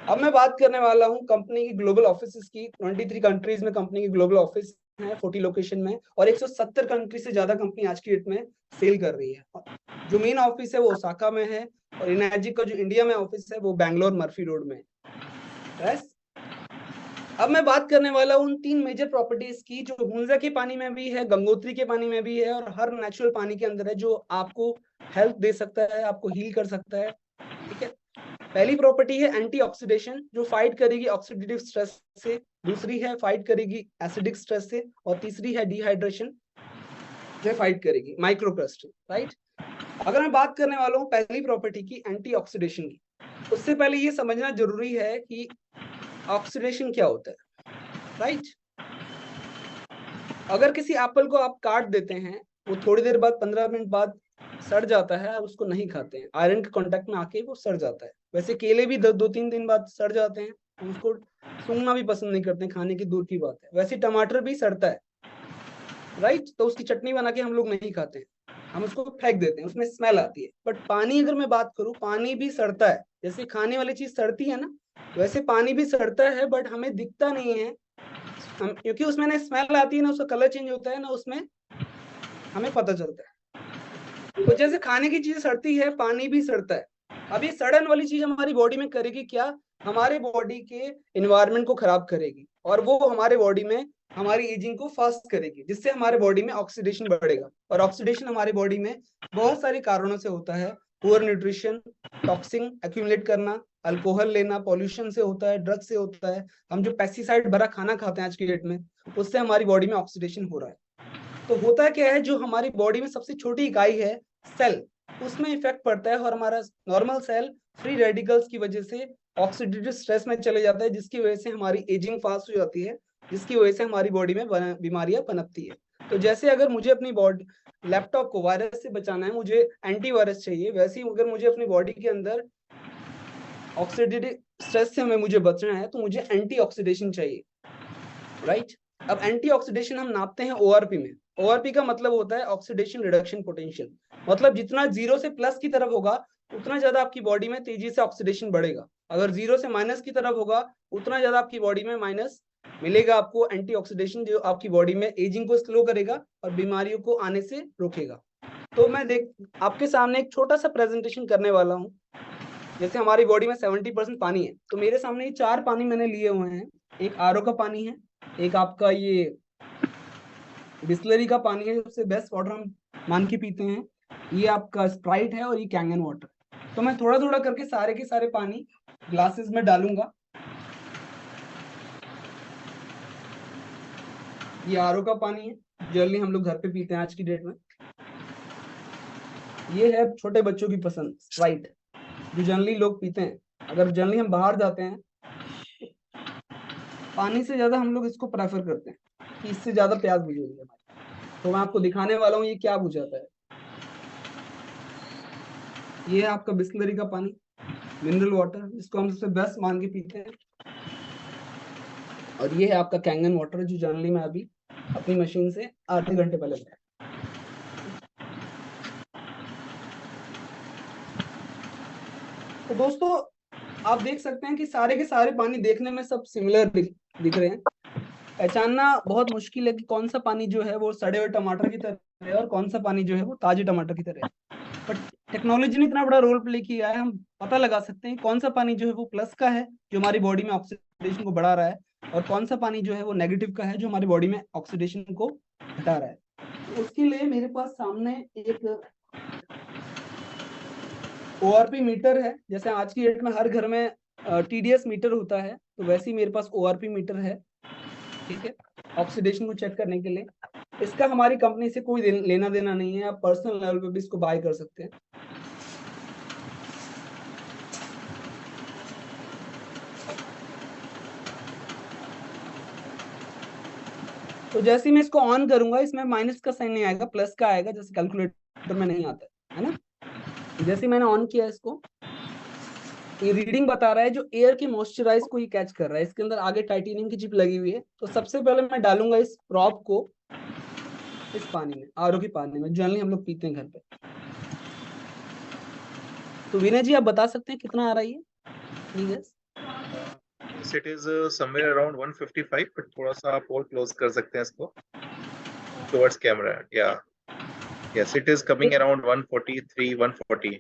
अब मैं बात करने वाला हूँ कंपनी की ग्लोबल ऑफिस की। 23 कंट्रीज में कंपनी की ग्लोबल ऑफिस है, 40 लोकेशन में, और 170 कंट्री से ज्यादा कंपनी आज की डेट में सेल कर रही है। जो मेन ऑफिस है वो ओसाका में है, और इनर्जी का जो इंडिया में ऑफिस है वो बैंगलोर मर्फी रोड में है। अब मैं बात करने वाला हूँ उन 3 मेजर प्रॉपर्टीज की जो हुंजा के पानी में भी है, गंगोत्री के पानी में भी है, और हर नेचुरल पानी के अंदर है, जो आपको हेल्प दे सकता है, आपको हील कर सकता है। ठीक है, पहली प्रॉपर्टी है एंटीऑक्सीडेशन, जो फाइट करेगी ऑक्सीडेटिव स्ट्रेस से, दूसरी है फाइट करेगी एसिडिक स्ट्रेस से, और तीसरी है डिहाइड्रेशन जो फाइट करेगी माइक्रोक्रिस्टल। राइट, अगर मैं बात करने वाला हूँ पहली प्रॉपर्टी की एंटीऑक्सीडेशन की, उससे पहले ये समझना जरूरी है कि ऑक्सीडेशन क्या होता है। राइट, अगर किसी एप्पल को आप काट देते हैं, वो थोड़ी देर बाद 15 मिनट बाद सड़ जाता है, आप उसको नहीं खाते हैं, आयरन के कांटेक्ट में आके वो सड़ जाता है। वैसे केले भी 2-3 दिन बाद सड़ जाते हैं, हम उसको सूंघना भी पसंद नहीं करते, खाने की दूर की बात है। वैसे टमाटर भी सड़ता है, राइट, तो उसकी चटनी बना के हम लोग नहीं खाते हैं, हम उसको फेंक देते हैं, उसमें स्मेल आती है। बट पानी अगर मैं बात करूँ, पानी भी सड़ता है, जैसे खाने वाली चीज सड़ती है ना, वैसे पानी भी सड़ता है, बट हमें दिखता नहीं है, हम क्योंकि उसमें ना स्मेल आती है ना, उसका कलर चेंज होता है ना, उसमें हमें पता चलता है। तो जैसे खाने की चीज सड़ती है, पानी भी सड़ता है। अब ये सड़न वाली चीज हमारी बॉडी में करेगी क्या? हमारे बॉडी के एनवायरनमेंट को खराब करेगी, और वो हमारे बॉडी में हमारी एजिंग को फास्ट करेगी, जिससे हमारे बॉडी में ऑक्सीडेशन बढ़ेगा। और ऑक्सीडेशन हमारे बॉडी में बहुत सारे कारणों से होता है, पुअर न्यूट्रिशन, टॉक्सिन एक्यूमुलेट करना, अल्कोहल लेना, पॉल्यूशन से होता है, ड्रग से होता है, हम जो पेस्टिसाइड भरा खाना खाते हैं आज की डेट में, उससे हमारी बॉडी में ऑक्सीडेशन हो रहा है। तो होता क्या है, जो हमारी बॉडी में सबसे छोटी इकाई है सेल, उसमें इफेक्ट पड़ता है, और हमारा नॉर्मल सेल फ्री रेडिकल्स की वजह से ऑक्सीडेटिव स्ट्रेस में चले जाता है, जिसकी वजह से हमारी एजिंग फास्ट हो जाती है, जिसकी वजह से हमारी बॉडी में बीमारियां पनपती है। तो जैसे अगर मुझे अपनी बॉडी लैपटॉप को वायरस से बचाना है, मुझे एंटीवायरस चाहिए, वैसे ही अगर मुझे अपनी बॉडी के अंदर ऑक्सीडेटिव स्ट्रेस से मुझे बचना है, तो मुझे एंटीऑक्सीडेशन चाहिए। राइट, अब एंटीऑक्सीडेशन हम नापते हैं ओआरपी में। ओआरपी का मतलब होता है ऑक्सीडेशन रिडक्शन पोटेंशियल, मतलब जितना 0 से प्लस की तरफ होगा, उतना ज्यादा आपकी बॉडी में तेजी से ऑक्सीडेशन बढ़ेगा। अगर 0 से माइनस की तरफ होगा, उतना ज्यादा आपकी बॉडी में माइनस मिलेगा आपको एंटीऑक्सीडेशन, जो आपकी बॉडी में एजिंग को स्लो करेगा और बीमारियों को आने से रोकेगा। तो मैं आपके सामने एक छोटा सा प्रेजेंटेशन करने वाला हूँ। जैसे हमारी बॉडी में 70% पानी है, तो मेरे सामने ये 4 पानी मैंने लिए हुए हैं। एक आरओ का पानी है, एक आपका ये बिस्लरी का पानी है, सबसे बेस्ट वाटर हम मान के पीते हैं, ये आपका स्प्राइट है, और ये कैंगन वाटर। तो मैं थोड़ा थोड़ा करके सारे के सारे पानी ग्लासेस में डालूंगा। ये आरओ का पानी है, जनरली हम लोग घर पे पीते हैं आज की डेट में। ये है छोटे बच्चों की पसंद स्प्राइट, जो जनरली लोग पीते हैं। अगर जनरली हम बाहर जाते हैं, पानी से ज्यादा हम लोग इसको प्रेफर करते हैं कि इससे ज्यादा प्यास बुझेगी हमारी। तो मैं आपको दिखाने वाला हूँ ये क्या बुझाता है। ये है आपका बिस्लरी का पानी, मिनरल वाटर, जिसको हम सबसे बेस्ट मान के पीते हैं। और ये है आपका कैंगन वाटर, जो जनरली मैं अभी अपनी मशीन से आधे घंटे पहले बनाया। तो दोस्तों आप देख सकते हैं कि सारे के सारे पानी देखने में सब सिमिलर दिख रहे हैं। पहचानना बहुत मुश्किल है कि कौन सा पानी जो है वो सड़े हुए टमाटर की तरह है, और कौन सा पानी जो है वो ताजे टमाटर की तरह है। बट टेक्नोलॉजी ने इतना बड़ा रोल प्ले किया है, हम पता लगा सकते हैं कौन सा पानी जो है वो प्लस का है, जो हमारी बॉडी में ऑक्सीडेशन को बढ़ा रहा है, और कौन सा पानी जो है वो नेगेटिव का है, जो हमारी बॉडी में ऑक्सीडेशन को घटा रहा है। तो उसके लिए मेरे पास सामने एक ओआरपी मीटर है। जैसे आज की डेट में हर घर में टीडीएस मीटर होता है, तो वैसे ही मेरे पास ओआरपी मीटर है। ठीक है, ऑक्सीडेशन को चेक करने के लिए। इसका हमारी कंपनी से कोई लेना देना नहीं है, आप पर्सनल लेवल पे भी इसको बाय कर सकते हैं। तो जैसे ही मैं इसको ऑन करूंगा, इसमें माइनस का साइन नहीं आएगा, प्लस का आएगा, जैसे कैलकुलेटर में नहीं आता है ना। जैसे मैंने ऑन किया इसको, ये रीडिंग बता रहा है, जो एयर के मॉइस्चराइज को ये कैच कर रहा है। इसके अंदर आगे टाइटेनियम की चिप लगी हुई है। तो सबसे पहले मैं डालूंगा इस प्रॉप को इस पानी में, आरओ के पानी में, जनरली हम लोग पीते हैं घर पे। तो विनय जी आप बता सकते हैं कितना आ रहा है ये? Please. It is somewhere around 155, but थोड़ा सा आप और क्लोज कर सकते हैं इसको towards camera. Yes, it is coming around 143, 140.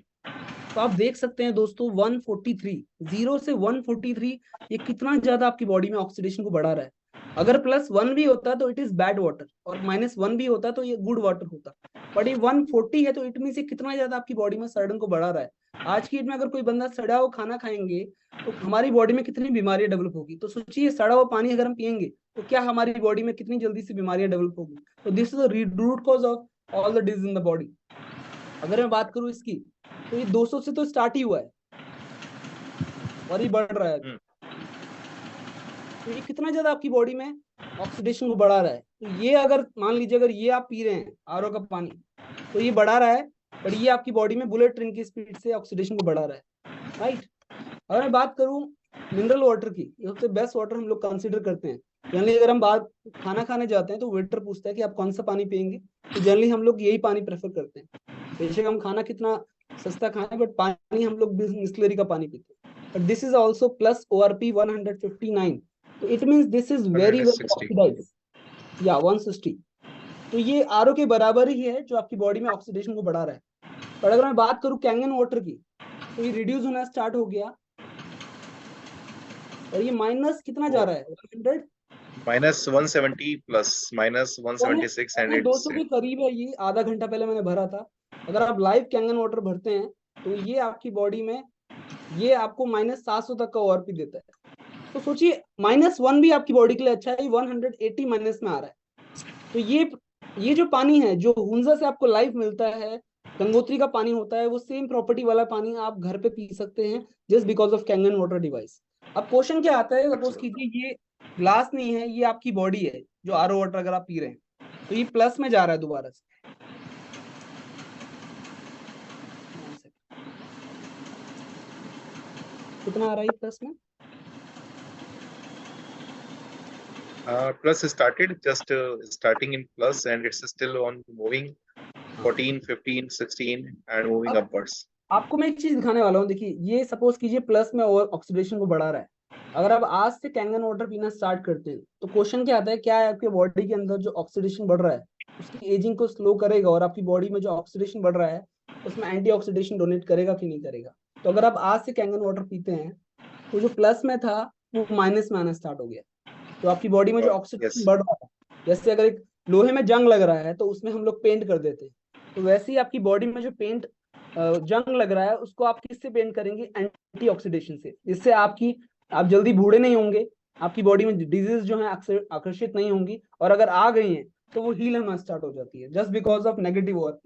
तो आप देख सकते हैं दोस्तों 143, 0 से 143, ये कितना ज्यादा आपकी बॉडी में ऑक्सीडेशन को बढ़ा रहा है। अगर +1 भी होता तो इट इज बैड वाटर, और -1 भी होता तो ये गुड वाटर होता। बट ये 140 है तो इट मीन से कितना ज्यादा आपकी बॉडी में सड़न को बढ़ा रहा है। आज की डेट में अगर कोई बंदा सड़ा हुआ खाना खाएंगे तो हमारी बॉडी में कितनी बीमारियां डेवलप होगी। तो सोचिए सड़ा हुआ पानी अगर हम पियेंगे तो क्या हमारी बॉडी में कितनी जल्दी से बीमारियां डेवलप होगी। तो this is the root cause of all the disease in the body. अगर मैं बात करूं इसकी तो ये 200 से तो स्टार्ट ही हुआ है और ये बढ़ रहा है। तो ये कितना ज्यादा आपकी बॉडी में ऑक्सीडेशन को बढ़ा रहा है। तो ये अगर मान लीजिए अगर ये आप पी रहे हैं आरओ का पानी तो ये बढ़ा रहा है, पर ये आपकी बॉडी में बुलेट ट्रेन की स्पीड से ऑक्सीडेशन को बढ़ा रहा है, राइट। अगर मैं बात करूं मिनरल वाटर की, ये सबसे बेस्ट वाटर हम लोग कंसीडर करते हैं। जनरली अगर हम बात खाना खाने जाते हैं तो वेटर पूछता है कि आप कौन सा पानी पियेंगे, तो जनरली हम लोग यही पानी प्रेफर करते हैं। बेशक हम खाना कितना सस्ता खाएं बट पानी हम लोग बिस्लरी का पानी पीते हैं। But this is also plus ORP 159, तो it means this is very very oxidised, या 160। तो ये आरओ के बराबर ही है जो आपकी बॉडी में ऑक्सीडेशन को बढ़ा रहा है। पर अगर मैं बात करूं कैंगन वाटर की तो ये रिड्यूस होना स्टार्ट हो गया, और ये माइनस कितना जा रहा है 100, -170 प्लस -176 एंड इट्स 200 के करीब है। ये आधा घंटा पहले मैंने भरा था। अगर आप लाइव कैंगन वाटर भरते हैं तो ये आपकी बॉडी में ये आपको -700 तक का ORP देता है। तो सोचिए -1 भी आपकी बॉडी के लिए अच्छा है, 180 माइनस में आ रहा है। तो ये जो पानी है जो हुंजा से आपको लाइव मिलता है, गंगोत्री का पानी होता है, वो सेम प्रॉपर्टी वाला पानी आप घर पे पी सकते हैं just because of Kangen water device. अब क्वेश्चन क्या आता है, सपोज कीजिए ये ग्लास नहीं है, ये आपकी बॉडी है जो आरओ वाटर अगर आप पी रहे हैं तो ये प्लस में जा रहा है दोबारा से। कितना आ रहा है प्लस में? plus started just starting in plus and it's still on moving 14, 15, 16 and moving upwards. आपको मैं एक चीज दिखाने वाला हूँ। देखिए ये सपोज कीजिए प्लस में और ऑक्सीडेशन को बढ़ा रहा है। अगर आप आज से कैंगन वाटर पीना स्टार्ट करते हैं तो क्वेश्चन क्या आता है, क्या है आपके बॉडी के अंदर जो ऑक्सीडेशन बढ़ रहा है उसकी एजिंग को स्लो करेगा, और आपकी बॉडी में जो ऑक्सीडेशन बढ़ रहा है उसमें एंटीऑक्सीडेशन डोनेट करेगा कि नहीं करेगा। तो अगर आप आज से कैंगन वाटर पीते हैं तो जो प्लस में था वो माइनस में आना स्टार्ट हो गया। तो आपकी बॉडी में जो ऑक्सीडेशन बढ़ रहा है, जैसे अगर एक लोहे में जंग लग रहा है तो उसमें हम लोग पेंट कर देते हैं, तो वैसे ही आपकी बॉडी में जो पेंट जंग लग रहा है उसको आप किससे पेंट करेंगे, एंटीऑक्सीडेशन से, जिससे आप जल्दी बूढ़े नहीं होंगे, आपकी बॉडी में डिजीज जो है आकर्षित नहीं होंगी, और अगर आ गई हैं तो वो हील होना स्टार्ट हो जाती है just because of negative ORP।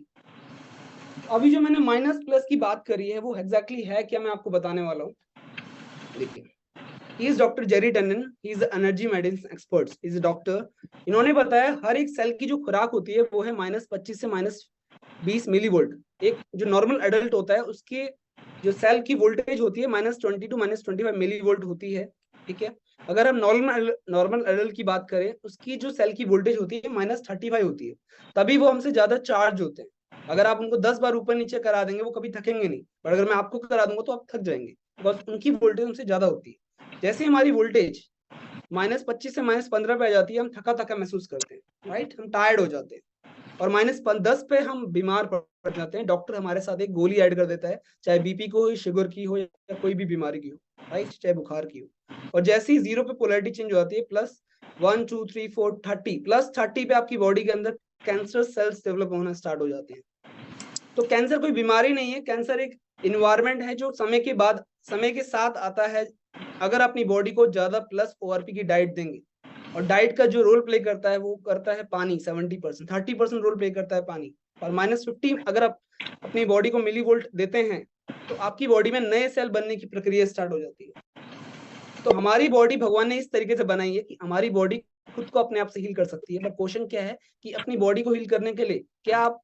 अभी जो मैंने माइनस प्लस की बात करी है वो एग्जैक्टली है क्या, मैं आपको बताने वाला हूँ। देखिए he is Dr. Jerry Tannen, he is energy medicine expert, he is a doctor। इन्होंने बताया हर एक सेल की जो खुराक होती है वो है -25 से -20 मिलीवोल्ट। एक जो नॉर्मल एडल्ट होता है उसके जो सेल की वोल्टेज होती है -20 टू -25 मिलीवोल्ट होती है, ठीक है। अगर हम नॉर्मल एडल्ट की बात करें उसकी जो सेल की वोल्टेज होती है -35 होती है, तभी वो हमसे ज्यादा चार्ज होते हैं। अगर आप उनको 10 बार ऊपर नीचे करा देंगे वो कभी थकेंगे नहीं, पर अगर मैं आपको करा दूंगा तो आप थक जाएंगे, बिकॉज उनकी वोल्टेज हमसे ज्यादा होती है। जैसे हमारी वोल्टेज -25 से -15 पे आ जाती है हम थका थका महसूस करते हैं, राइट, हम टायर्ड हो जाते हैं, और -10 पे हम बीमार पड़ जाते हैं। डॉक्टर हमारे साथ एक गोली ऐड कर देता है, चाहे BP को हो, शुगर की हो, या कोई भी बीमारी की हो, राइट, चाहे बुखार की हो। और जैसे ही 0 पे पोलैरिटी चेंज हो जाती है +1, 2, 3, 4, 30, +30 पे आपकी बॉडी के अंदर कैंसर सेल्स डेवलप होना स्टार्ट हो जाते हैं। तो कैंसर कोई बीमारी नहीं है, कैंसर एक इन्वायरमेंट है जो समय के साथ आता है। अगर अपनी बॉडी को ज्यादा प्लस ORP की डाइट देंगे, और डाइट का जो रोल प्ले करता है वो करता है पानी 70%, 30% रोल प्ले करता है पानी, और -50 अगर आप अपनी बॉडी को मिलीवोल्ट देते हैं तो आपकी बॉडी में नए सेल बनने की प्रक्रिया स्टार्ट हो जाती है। तो हमारी बॉडी भगवान ने इस तरीके से बनाई है कि हमारी बॉडी खुद को अपने आप से हील कर सकती है। पर क्वेश्चन क्या है कि अपनी बॉडी को हील करने के लिए क्या आप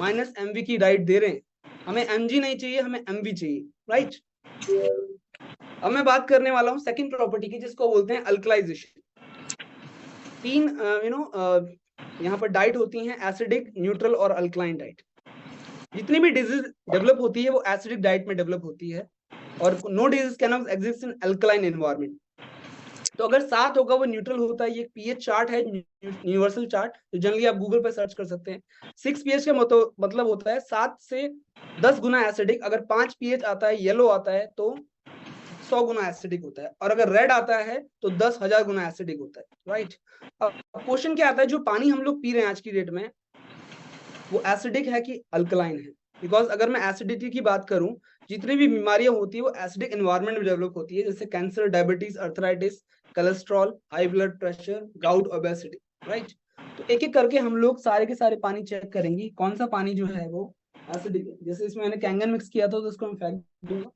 -MV की डाइट दे रहे हैं? हमें MG नहीं चाहिए, हमें MV चाहिए, राइट। अब मैं बात करने वाला हूं सेकंड प्रॉपर्टी की, जिसको बोलते हैं अल्कलाइजेशन। 3 यहाँ पर डाइट होती हैं, एसिडिक, न्यूट्रल और अल्कलाइन डाइट। जितनी भी डिजीज डेवलप होती है वो एसिडिक डाइट में डेवलप होती है, और no disease can exist in alkaline environment. तो अगर 7 होगा वो न्यूट्रल होता है। ये पीएच चार्ट है, यूनिवर्सल चार्ट, तो जनरली आप गूगल पे सर्च कर सकते हैं। 6 पीएच का मतलब होता है 7 से 10 गुना एसिडिक। अगर 5 पीएच आता है, येलो आता है, तो 100 गुना एसिडिक होता है, और अगर रेड आता है तो 10,000 गुना एसिडिक होता है, राइट। अब क्वेश्चन क्या आता है, जो पानी हम लोग पी रहे हैं आज की डेट में, वो एसिडिक है कि अल्कलाइन है? बिकॉज अगर मैं एसिडिटी की बात करूं, जितनी भी बीमारियां होती है वो एसिडिक एनवायरनमेंट में डेवलप होती है, जैसे cancer, diabetes, arthritis, cholesterol, high blood pressure, gout, obesity, right. तो एक एक करके हम लोग सारे के सारे पानी चेक करेंगे कौन सा पानी जो है वो एसिडिक है। जैसे इसमें मैंने कैंगन मिक्स किया था तो उसको मैं फेंक दूंगा,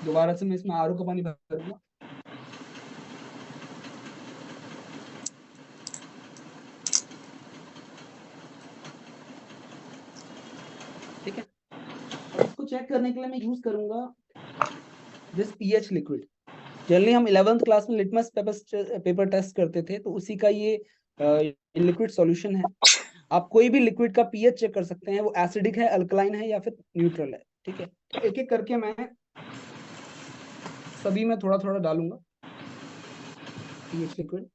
दोबारा से मैं इसमें आरओ का पानी भर दूंगा। ठीक है, और इसको चेक करने के लिए मैं यूज करूंगा दिस पीएच लिक्विड। जनरली हम 11th क्लास में लिटमस पेपर टेस्ट करते थे, तो उसी का ये लिक्विड सॉल्यूशन है। आप कोई भी लिक्विड का पीएच चेक कर सकते हैं, वो एसिडिक है, अल्कलाइन है, या फिर न्यूट्रल है। ठीक है, तो एक एक करके मैं सभी में थोड़ा थोड़ा डालूंगा पीएच लिक्विड।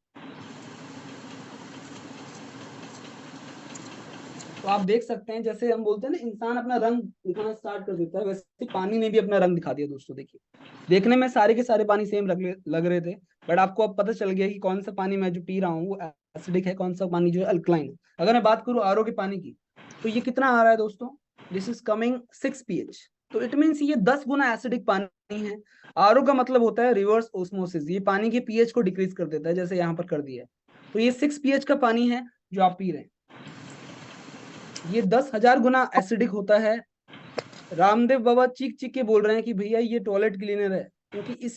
तो आप देख सकते हैं, जैसे हम बोलते हैं ना, इंसान अपना रंग दिखाना स्टार्ट कर देता है, वैसे पानी ने भी अपना रंग दिखा दिया दोस्तों। देखिए, देखने में सारे के सारे पानी सेम लग रहे थे, बट आपको अब पता चल गया कि कौन सा पानी मैं जो पी रहा हूँ वो एसिडिक है, कौन सा पानी जो है अल्कलाइन है। अगर मैं बात करूँ आरओ के पानी की, तो ये कितना आ रहा है दोस्तों, दिस इज कमिंग 6 pH। तो इट मीन्स ये 10 गुना एसिडिक पानी है। आरओ का मतलब होता है रिवर्स ओस्मोसिस, ये पानी के पीएच को डिक्रीज कर देता है, जैसे यहाँ पर कर दिया है। तो ये 6 pH का पानी है जो आप पी रहे हैं, ये 10,000 गुना एसिडिक होता है। रामदेव बाबा चीख चीख के बोल रहे हैं कि भैया ये टॉयलेट क्लीनर है, क्योंकि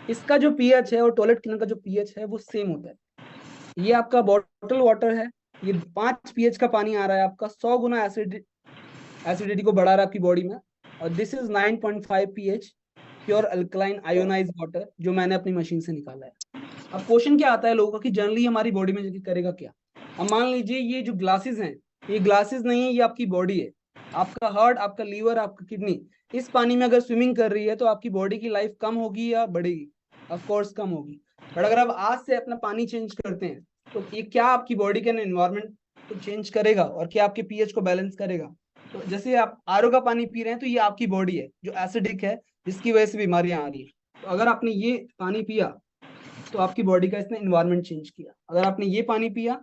इसका जो पीएच है और टॉयलेट क्लीनर का जो पीएच है वो सेम होता है। ये आपका बॉटल वाटर है, ये 5 पीएच का पानी आ रहा है आपका, 100 गुना एसिडिटी को बढ़ा रहा है आपकी बॉडी में। और this is 9.5 pH pure alkaline ionise water, जो मैंने अपनी मशीन से निकाला है। अब क्वेश्चन क्या आता है लोगों का कि जनरली हमारी बॉडी में जाके करेगा क्या। अब मान लीजिए ये जो ग्लासेस हैं, ये ग्लासेस नहीं है, ये आपकी बॉडी है। आपका हार्ट, आपका लीवर, आपका किडनी इस पानी में अगर स्विमिंग कर रही है, तो आपकी बॉडी की लाइफ कम होगी या बढ़ेगी? ऑफ कोर्स कम होगी। बट अगर आप आज से अपना पानी चेंज करते हैं, तो ये क्या आपकी बॉडी के एनवायरनमेंट को चेंज करेगा और क्या आपके पीएच को बैलेंस करेगा? तो जैसे आप आरओ का पानी पी रहे हैं, तो ये आपकी बॉडी है जो एसिडिक है, जिसकी वजह से बीमारियां आ रही है। तो अगर आपने ये पानी पिया, तो आपकी बॉडी का इसने एनवायरनमेंट चेंज किया। अगर आपने ये पानी पिया,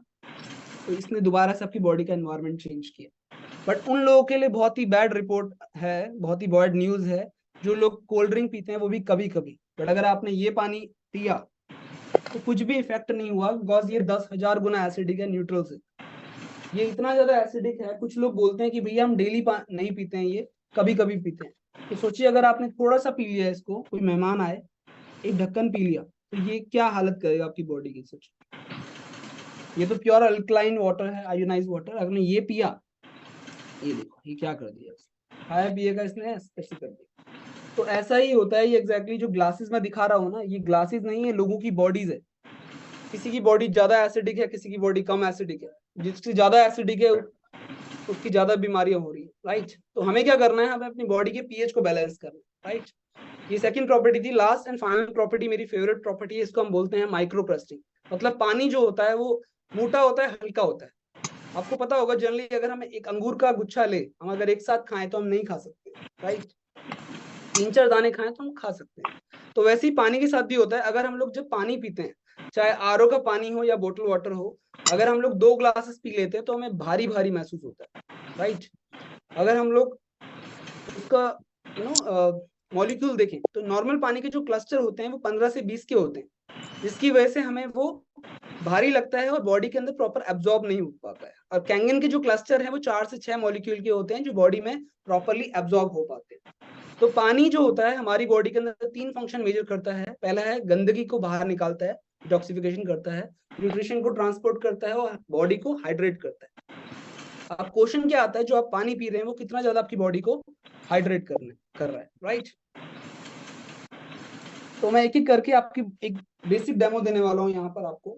तो इसने दोबारा से आपकी बॉडी का एनवायरनमेंट चेंज किया। बट उन लोगों के लिए बहुत ही बैड रिपोर्ट है, बहुत ही बैड न्यूज है, जो लोग कोल्ड ड्रिंक पीते हैं, वो भी कभी कभी। बट अगर आपने ये पानी पिया तो कुछ भी इफेक्ट नहीं हुआ, बिकॉज ये 10,000 गुना एसिडिक है न्यूट्रल से। ये इतना ज्यादा एसिडिक है, कुछ लोग बोलते हैं कि भैया हम डेली नहीं पीते हैं, ये कभी कभी पीते हैं। तो सोचिए, अगर आपने थोड़ा सा पी लिया इसको, कोई मेहमान आए, एक ढक्कन पी लिया, तो ये क्या हालत करेगा आपकी बॉडी की? सोचिए, ये तो प्योर अल्कलाइन वाटर है, आयोनाइज वाटर। अगर ये पिया, ये देखो ये क्या कर दिया, खाया पिएगा इसने ऐसे कर दिया। तो ऐसा ही होता है, ये एग्जैक्टली जो ग्लासेस में दिखा रहा हूँ ना, ये ग्लासेस नहीं है, लोगों की बॉडीज है। किसी की बॉडी ज्यादा एसिडिक है, किसी की बॉडी कम एसिडिक है। जिसकी ज्यादा एसिडिक है उसकी ज्यादा बीमारियां हो रही है, राइट। तो हमें क्या करना है, हमें अपनी बॉडी के पीएच को बैलेंस करना है, राइट। ये सेकंड प्रॉपर्टी थी। लास्ट एंड फाइनल प्रॉपर्टी मेरी फेवरेट प्रॉपर्टी है, इसको हम बोलते हैं माइक्रो क्रस्टिंग। मतलब पानी जो होता है वो मोटा होता है, हल्का होता है। आपको पता होगा, जनरली अगर हम एक अंगूर का गुच्छा ले, हम अगर एक साथ खाएं तो हम नहीं खा सकते, राइट। 3-4 दाने खाएं तो हम खा सकते हैं। तो वैसे ही पानी के साथ भी होता है। अगर हम लोग जब पानी पीते हैं, चाहे आरओ का पानी हो या बोतल वाटर हो, अगर हम लोग 2 ग्लासेस पी लेते हैं तो हमें भारी भारी महसूस होता है, राइट। अगर हम लोग उसका मॉलिक्यूल देखें, तो नॉर्मल पानी के जो क्लस्टर होते हैं वो 15 से 20 के होते हैं, जिसकी वजह से हमें वो भारी लगता है और बॉडी के अंदर प्रॉपर एब्जॉर्ब नहीं हो पाता है। और कैंगन के जो क्लस्टर है वो 4 से 6 मॉलिक्यूल के होते हैं, जो बॉडी में प्रॉपरली एब्जॉर्ब हो पाते हैं। तो पानी जो होता है हमारी बॉडी के अंदर 3 फंक्शन मेजर करता है। पहला है गंदगी को बाहर निकालता है, डिटॉक्सिफिकेशन करता है, न्यूट्रिशन को ट्रांसपोर्ट करता है और बॉडी को हाइड्रेट करता है। अब क्वेश्चन क्या आता है, जो आप पानी पी रहे हैं वो कितना ज्यादा आपकी बॉडी को हाइड्रेट कर रहा है, राइट। तो मैं एक एक करके आपकी एक बेसिक डेमो देने वाला हूं यहाँ पर आपको।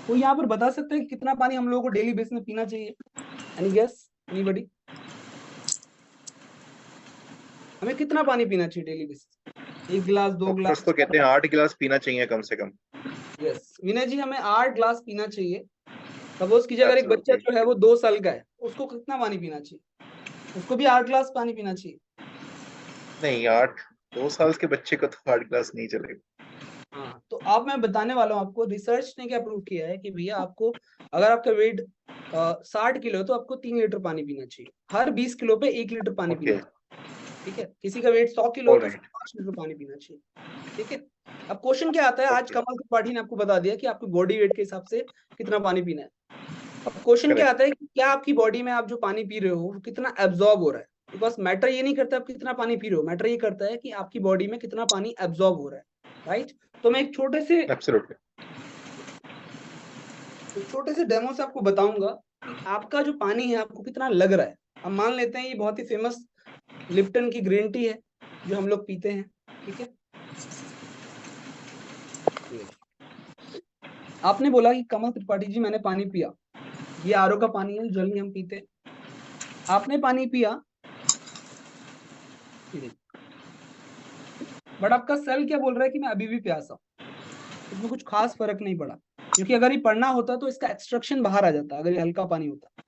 कोई यहाँ पर बता सकता है कि कितना पानी हम लोगों को डेली बेस में पीना चाहिए? Any guess, anybody? हमें कितना पानी पीना चाहिए डेली बेस? 1 गिलास, 2 डॉक्टर्स गिलास? तो कहते हैं 8 गिलास पीना चाहिए कम से कम। यस विनय जी, हमें 8 गिलास पीना चाहिए। सपोज कीजिए अगर एक बच्चा एब्सोल्युटली जो है वो 2 साल का है, उसको कितना पानी पीना चाहिए? उसको भी 8 गिलास पानी पीना चाहिए? नहीं, 8, 2 साल के बच्चे को तो 8 गिलास नहीं चलेगा। हाँ, तो अब मैं बताने वाला हूँ आपको, रिसर्च ने क्या प्रूव किया है कि भैया आपको, अगर आपका वेट 60 किलो है तो आपको 3 लीटर पानी पीना चाहिए। हर 20 किलो पे 1 लीटर पानी पीना ओके, चाहिए। ठीक है, किसी का वेट 100 किलो है तो ऑलराइट। 5 लीटर पानी पीना चाहिए। ठीक है, अब क्वेश्चन क्या आता है, आज ओके, कमल त्रिपाठी ने आपको बता दिया कि आपकी बॉडी वेट के हिसाब से कितना पानी पीना है। अब क्वेश्चन क्या करेक्ट। आता है कि क्या आपकी बॉडी में आप जो पानी पी रहे हो वो कितना एब्जॉर्ब हो रहा है? बिकॉज मैटर ये नहीं करता आप कितना पानी पी रहे हो, मैटर ये करता है कि आपकी बॉडी में कितना पानी एब्जॉर्ब हो रहा है। राइट, तो मैं एक एब्सोल्युटली। छोटे से डेमो से आपको बताऊंगा कि आपका जो पानी है आपको कितना लग रहा है। अब मान लेते हैं ये बहुत ही फेमस लिप्टन की ग्रीन टी है जो हम लोग पीते हैं। ठीक है, आपने बोला कि कमल त्रिपाठी जी मैंने पानी पिया, ये आरओ का पानी है जल्दी हम पीते हैं। आपने पानी पिया, बट आपका सेल क्या बोल रहा है कि मैं अभी भी प्यासा हूं। इसमें कुछ खास फर्क नहीं पड़ा, क्योंकि अगर ये पढ़ना होता तो इसका एक्सट्रैक्शन बाहर आ जाता अगर ये हल्का पानी होता।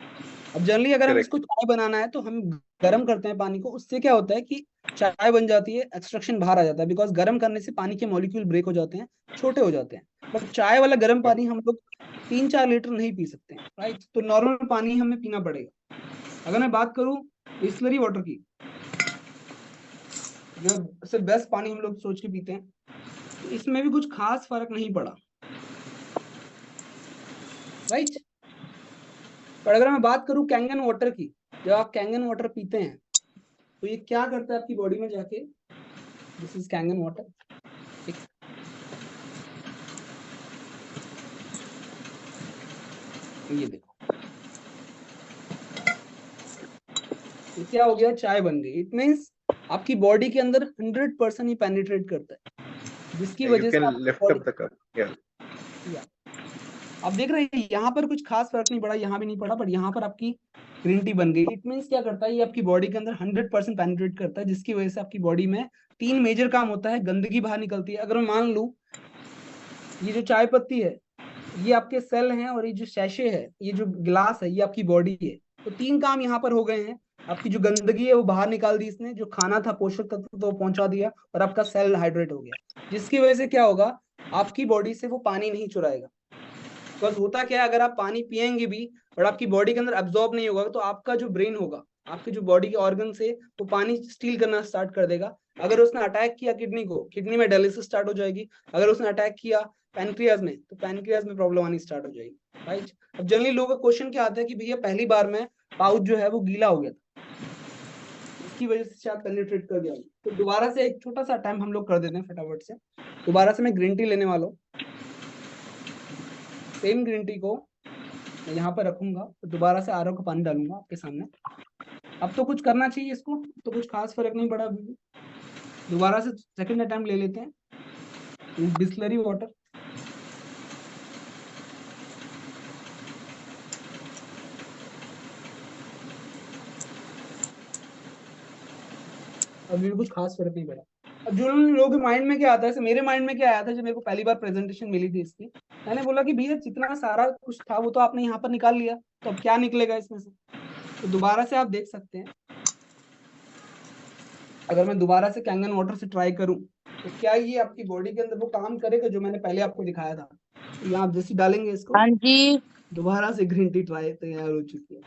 अब जनरली अगर हम इसको करेक्ट। चाय बनाना है तो हम गर्म करते हैं पानी को, उससे क्या होता है कि चाय बन जाती है, एक्सट्रैक्शन बाहर आ जाता है, बिकॉज गर्म करने से पानी के मॉलिक्यूल ब्रेक हो जाते हैं, छोटे हो जाते हैं। बट चाय वाला गर्म पानी हम लोग 3-4 लीटर नहीं पी सकते हैं। राइट, तो नॉर्मल पानी हमें पीना पड़ेगा। अगर मैं बात करूं बिस्लरी वाटर की, जो सबसे बेस्ट पानी हम लोग सोच के पीते हैं, तो इसमें भी कुछ खास फर्क नहीं पड़ा। राइट, पर अगर मैं बात करूं कैंगन वाटर की, जब आप कैंगन वाटर पीते हैं तो ये क्या करता है आपकी बॉडी में जाके? This is Kangen water. ये देखो, ये क्या हो गया, चाय बन गई। इट मीन्स आपकी बॉडी के अंदर 100% ही पेनिट्रेट करता है, जिसकी यू वजह से कैन आपकी lift body, up the cup. या आप देख रहे हैं यहाँ पर कुछ खास फर्क नहीं पड़ा, यहाँ भी नहीं पड़ा, बट यहाँ पर आपकी ग्रीन टी बन गई। इट मीन्स क्या करता है, ये आपकी बॉडी के अंदर 100% पेनिट्रेट करता है, जिसकी वजह से आपकी बॉडी में 3 मेजर काम होता है, गंदगी बाहर निकलती है। अगर मैं मान लूं ये जो चाय पत्ती है ये आपके सेल हैं, और ये जो शैशे है, ये जो गिलास है, ये आपकी बॉडी है। तो 3 काम यहाँ पर हो गए हैं। आपकी जो गंदगी है वो बाहर निकाल दी इसने, जो खाना था पोषक तत्व तो पहुंचा दिया, और आपका सेल हाइड्रेट हो गया, जिसकी वजह से क्या होगा, आपकी बॉडी से वो पानी नहीं चुराएगा। बिकॉज होता क्या है, अगर आप पानी पियेंगे भी और आपकी बॉडी के अंदर एब्जॉर्ब नहीं होगा, तो आपका जो ब्रेन होगा, आपके जो बॉडी के ऑर्गन से वो पानी स्टील करना स्टार्ट कर देगा। अगर उसने अटैक किया किडनी को, किडनी में डायलिसिस स्टार्ट हो जाएगी। अगर उसने अटैक किया पैनक्रियाज में, तो पैनक्रियाज में प्रॉब्लम आनी स्टार्ट हो जाएगी। राइट, अब जनरली लोगों का क्वेश्चन क्या आता है कि भैया पहली बार में पाउच जो है वो गीला हो गया था, इसकी वजह से शायद पेनिट्रेट कर गया। तो दोबारा से एक छोटा सा टाइम हम लोग कर देते हैं फटाफट से। दोबारा से मैं ग्रीन टी लेने वाला हूँ, सेम ग्रीन टी को मैं यहाँ पर रखूंगा, तो दोबारा से आरओ का पानी डालूंगा आपके सामने। अब तो कुछ करना चाहिए इसको, तो कुछ खास फर्क नहीं पड़ा अभी भी। दोबारा से सेकंड अटेम्प्ट ले लेते हैं, बिस्लरी वाटर। अभी भी कुछ खास फर्क नहीं पड़ा। अब जो लोगों के माइंड में क्या आता है, जैसे मेरे माइंड में क्या आया था जब मेरे को पहली बार प्रेजेंटेशन मिली थी इसकी, मैंने बोला कि भैया जितना सारा कुछ था वो तो आपने यहाँ पर निकाल लिया, तो अब क्या निकलेगा इसमें से? तो दोबारा से आप देख सकते हैं, अगर मैं दोबारा से कैंगन वाटर से ट्राई करूं तो क्या ये आपकी बॉडी के अंदर वो काम करेगा जो मैंने पहले आपको दिखाया था? तो यहाँ आप जैसे डालेंगे इसको, हाँ जी। दोबारा से ग्रीन टी ट्राई तैयार हो चुकी है।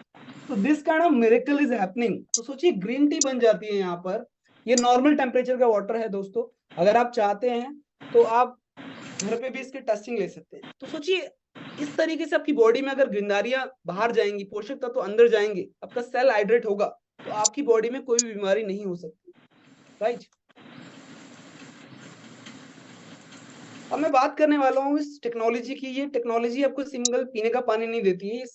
तो this kind of miracle is happening. तो सोचिए ग्रीन टी बन जाती है यहाँ पर। ये नॉर्मल टेम्परेचर का वाटर है दोस्तों, अगर आप चाहते हैं तो आप घर पे भी इसकी टेस्टिंग ले सकते हैं। तो सोचिए इस तरीके से आपकी बॉडी में अगर गिरदारियां बाहर जाएंगी, पोषक तत्व तो अंदर जाएंगे, आपका सेल हाइड्रेट होगा, तो आपकी बॉडी में कोई भी बीमारी नहीं हो सकती। राइट, अब मैं बात करने वाला हूँ इस टेक्नोलॉजी की। ये टेक्नोलॉजी आपको सिंगल पीने का पानी नहीं देती है, ये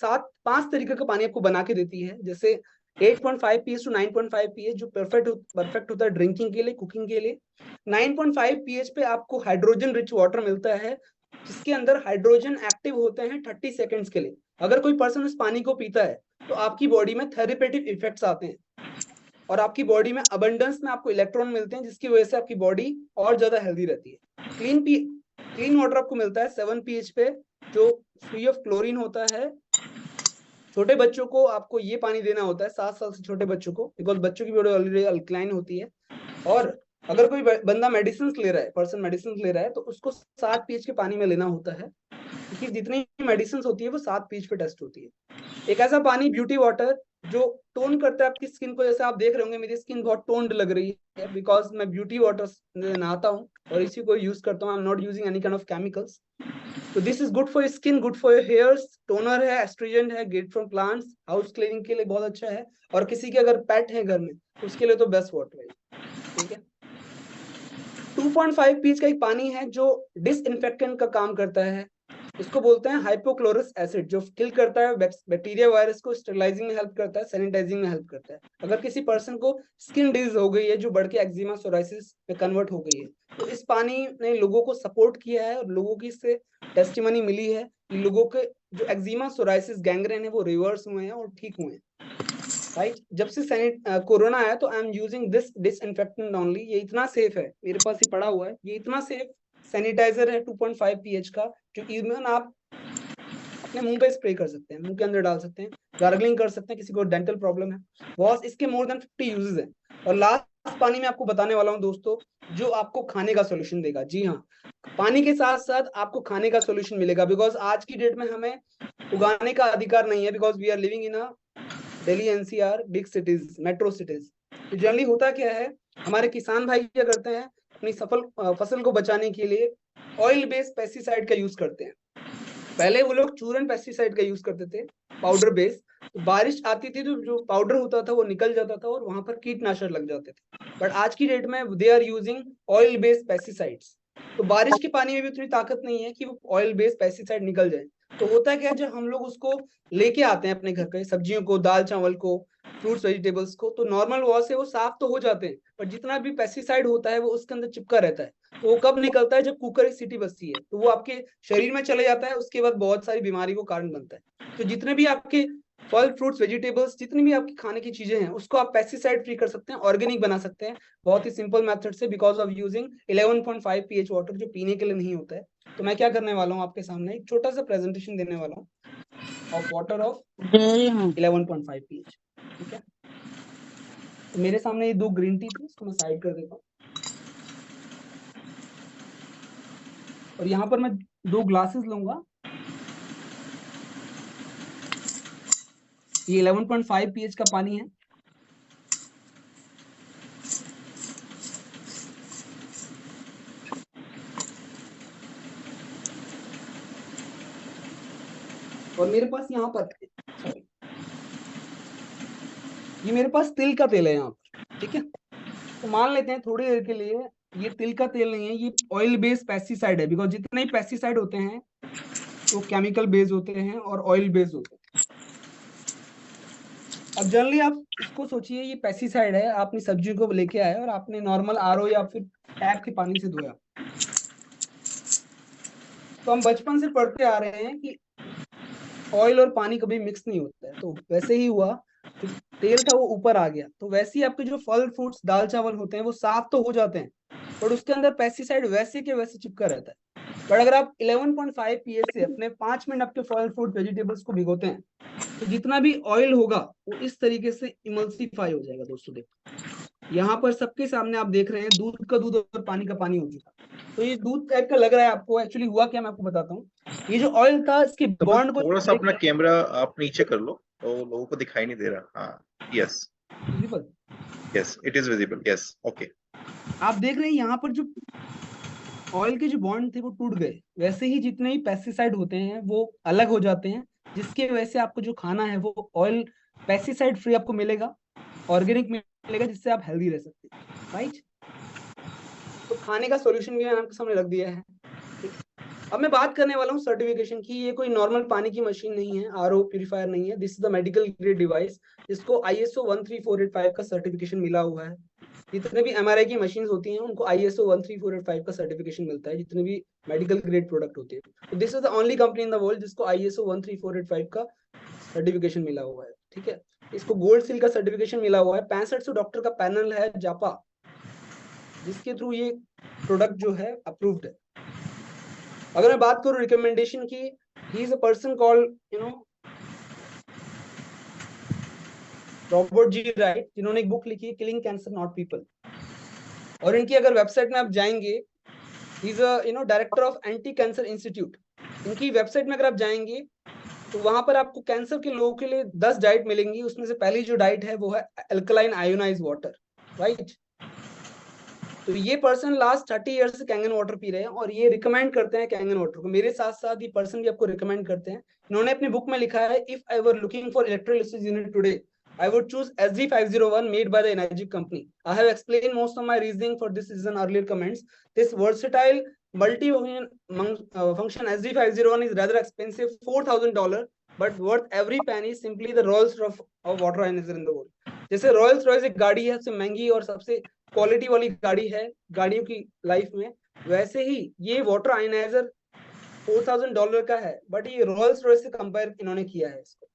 5 तरीके का पानी आपको बना के देती है। जैसे 8.5 pH to 9.5 pH जो परफेक्ट होता है ड्रिंकिंग के लिए, कुकिंग के लिए। 9.5 pH पे आपको हाइड्रोजन रिच वाटर मिलता है, जिसके अंदर हाइड्रोजन एक्टिव होते हैं 30 सेकेंड्स के लिए। अगर कोई पर्सन उस पानी को पीता है तो आपकी बॉडी में थेरेपेटिक इफेक्ट्स आते हैं और आपकी बॉडी में अबंडेंस में आपको इलेक्ट्रॉन मिलते हैं, जिसकी वजह से आपकी बॉडी और ज्यादा हेल्दी रहती है। क्लीन वाटर आपको मिलता है 7 pH पे, जो फ्री ऑफ क्लोरीन होता है। छोटे बच्चों को आपको ये पानी देना होता है, 7 साल से छोटे बच्चों को, बिकॉज बच्चों की बॉडी ऑलरेडी अल्कलाइन होती है। और अगर कोई बंदा मेडिसिन ले रहा है, पर्सन मेडिसिन ले रहा है, तो उसको 7 pH के पानी में लेना होता है, क्योंकि जितनी मेडिसिन होती है वो 7 pH पे टेस्ट होती है। एक ऐसा पानी ब्यूटी वाटर जो टोन करता है आपकी स्किन को, जैसे आप देख रहे होंगे मेरी स्किन बहुत टोन्ड लग रही है, बिकॉज मैं ब्यूटी वाटर नहाता हूँ और इसी को यूज करता हूँ। I am not using any kind of chemicals. तो this is good for skin, good for your hairs, toner है, एस्ट्रोजेंट है, get from plants, house cleaning के लिए बहुत अच्छा है। और किसी के अगर पेट है घर में तो उसके लिए तो बेस्ट वाटर है, ठीक है। 2.5 pH का एक पानी है जो डिसइंफेक्टेंट का काम करता है। इसको बोलते हैं हाइपोक्लोरस एसिड, जो किल करता है बैक्टीरिया वायरस को, स्टेरिलाइजिंग में हेल्प करता है, सैनिटाइजिंग में हेल्प करता है। अगर किसी पर्सन को स्किन डिजीज हो गई है जो बढ़ के एक्जिमा सोराइसिस में कन्वर्ट हो गई है, तो इस पानी ने लोगों को सपोर्ट किया है और लोगों की इससे टेस्टिमनी मिली है कि लोगों के जो एक्जिमा सोराइसिस गैंग्रेन है वो रिवर्स हुए हैं और ठीक हुए हैं, राइट। जब से कोरोना आया तो I am using this disinfectant only. ये इतना सेफ है, मेरे पास ही पड़ा हुआ है, ये इतना सेफ सैनिटाइजर है 2.5 pH का, जो इवन आप अपने मुंह पे स्प्रे कर सकते हैं, मुंह के अंदर डाल सकते हैं, गार्गलिंग कर सकते हैं, किसी को डेंटल प्रॉब्लम है, बहुत इसके मोर देन 50 यूजेस हैं। और लास्ट पानी में आपको बताने वाला हूँ दोस्तों, जो आपको खाने का सोल्यूशन देगा। जी हाँ, पानी के साथ साथ आपको खाने का सोल्यूशन मिलेगा, बिकॉज आज की डेट में हमें उगाने का अधिकार नहीं है, because we are living in a Delhi NCR big cities, metro cities. तो जनरली होता क्या है, हमारे किसान भाई क्या करते हैं, अपनी फसल को बचाने के लिए ऑयल बेस्ड पेस्टिसाइड का यूज करते हैं। पहले वो लोग चूरन पेस्टिसाइड का यूज करते थे, पाउडर बेस्ड। तो बारिश आती थी तो जो पाउडर होता था वो निकल जाता था और वहां पर कीटनाशक लग जाते थे। बट आज की डेट में they are using oil based pesticides. तो बारिश के पानी में भी उतनी ताकत नहीं है कि वो ऑयल बेस्ड पेस्टिसाइड निकल जाए। तो होता क्या है, जब हम लोग उसको लेके आते हैं अपने घर के सब्जियों को, दाल चावल को, फ्रूट्स वेजिटेबल्स को, तो नॉर्मल वॉश से वो साफ तो हो जाते हैं, पर जितना भी पेस्टिसाइड होता है वो उसके अंदर चिपका रहता है। तो वो कब निकलता है, जब कुकर की सीटी बजती है, तो वो आपके शरीर में चले जाता है, उसके बाद बहुत सारी बीमारी को कारण बनता है। तो जितने भी आपके फल फ्रूट्स वेजिटेबल्स, जितनी भी आपकी खाने की चीजें हैं, उसको आप पेस्टिसाइड फ्री कर सकते हैं, ऑर्गेनिक बना सकते हैं बहुत ही सिंपल मेथड से, because of using 11.5 pH water, जो पीने के लिए नहीं होता है। तो मैं क्या करने वाला हूँ, आपके सामने एक छोटा सा प्रेजेंटेशन देने वाला हूँ ऑफ वाटर ऑफ 11.5 pH, ठीक है। तो मेरे सामने ये 2 ग्रीन टी थी, इसको मैं साइड कर देता हूँ, और यहाँ पर मैं 2 ग्लासेस लूंगा। ये 11.5 pH का पानी है। और मेरे पास यहाँ पर ये मेरे पास तिल का तेल है यहाँ पर, ठीक है। तो मान लेते हैं थोड़ी देर के लिए ये तिल का तेल नहीं है, ये ऑयल बेस्ड पेस्टिसाइड है, बिकॉज जितने ही पेस्टिसाइड होते हैं वो केमिकल बेस्ड होते हैं और ऑयल बेस्ड होते हैं। अब जनरली आप इसको सोचिए, ये पेस्टिसाइड है, आपने सब्जियों को लेके आए और आपने नॉर्मल आरओ या फिर टैप के पानी से धोया। तो हम बचपन से पढ़ते आ रहे हैं कि ऑयल और पानी कभी मिक्स नहीं होता है, तो वैसे ही हुआ, जो तेल था वो ऊपर आ गया। तो वैसे ही आपके जो फल फ्रूट्स दाल चावल होते हैं वो साफ तो हो जाते हैं, पर उसके अंदर पेस्टिसाइड वैसे के वैसे चिपका रहता है। पर अगर आप 11.5 pH से अपने 5 मिनट आपके फल फ्रूट वेजिटेबल्स को भिगोते हैं, तो जितना भी ऑयल होगा वो इस तरीके से इमल्सिफाई हो जाएगा। दोस्तों देखो, यहाँ पर सबके सामने आप देख रहे हैं दूध का दूध और पानी का पानी हो चुका। तो ये दूध टाइप का लग रहा है आपको, एक्चुअली हुआ क्या मैं आपको बताता हूँ। ये जो ऑयल था इसके बॉन्ड को थोड़ा सा अपना कैमरा आप नीचे कर लो, तो लोगों को दिखाई नहीं दे रहा। हाँ, yes visible, yes it is visible, yes okay. आप देख रहे हैं यहाँ पर जो ऑयल के जो बॉन्ड थे वो टूट गए। वैसे ही जितने भी पेस्टिसाइड होते हैं वो अलग हो जाते हैं, जिसके वजह से आपको जो खाना है वो ऑयल पेस्टिसाइड फ्री आपको मिलेगा, ऑर्गेनिक मिलेगा, जिससे आप हेल्दी रह सकते हैं, राइट। तो खाने का सॉल्यूशन भी मैंने आपके सामने रख दिया है, ठीक। अब मैं बात करने वाला हूँ सर्टिफिकेशन की। ये कोई नॉर्मल पानी की मशीन नहीं है, आरओ प्यूरिफायर नहीं है, this is the medical grade device, जिसको ISO 13485 का सर्टिफिकेशन मिला हुआ है। जितने भी MRI की मशीन्स होती हैं उनको ISO 13485 का सर्टिफिकेशन मिलता है, जितने भी मेडिकल ग्रेड प्रोडक्ट होते हैं। तो this is the only company in the world जिसको ISO 13485 का सर्टिफिकेशन मिला हुआ है, ठीक है। इसको गोल्ड सील का सर्टिफिकेशन मिला हुआ है। 6500 डॉक्टर का पैनल है जापा, जिसके थ्रू ये प्रोडक्ट जो है अप्रूव्ड है। अगर मैं बात करूं रिकमेंडेशन की, he is a person called Robert G Wright, जिन्होंने एक बुक लिखी है किलिंग कैंसर नॉट पीपल। और इनकी अगर वेबसाइट में आप जाएंगे, ही is a director of anti cancer institute. इनकी वेबसाइट में अगर आप जाएंगे तो वहां पर आपको कैंसर के लोगों के लिए 10 डाइट मिलेंगी। उसमें से पहली जो डाइट है वो है अल्कलाइन आयोनाइज वाटर, राइट। तो ये पर्सन लास्ट 30 ईयर्स से कैंगन वाटर पी रहे हैं और ये रिकमेंड करते हैं कैंगन वाटर को। मेरे साथ साथ ये पर्सन भी आपको रिकमेंड करते हैं। इन्होंने अपनी बुक में लिखा है, if I were looking for electrolysis unit today I would choose SG501 made by the Energic company. I have explained most of my reasoning for this in earlier comments. This versatile multi-function SG501 is rather expensive, $4,000, but worth every penny. Simply the Rolls-Royce of water ionizer in the world. जैसे Royals Royce एक गाड़ी है, सबसे महंगी और सबसे quality वाली गाड़ी है गाड़ियों की लाइफ में, वैसे ही ये वाटर आयनाइजर $4,000 का है, बट ये रॉयल्स रॉयस से कंपेयर इन्होंने किया है इसको।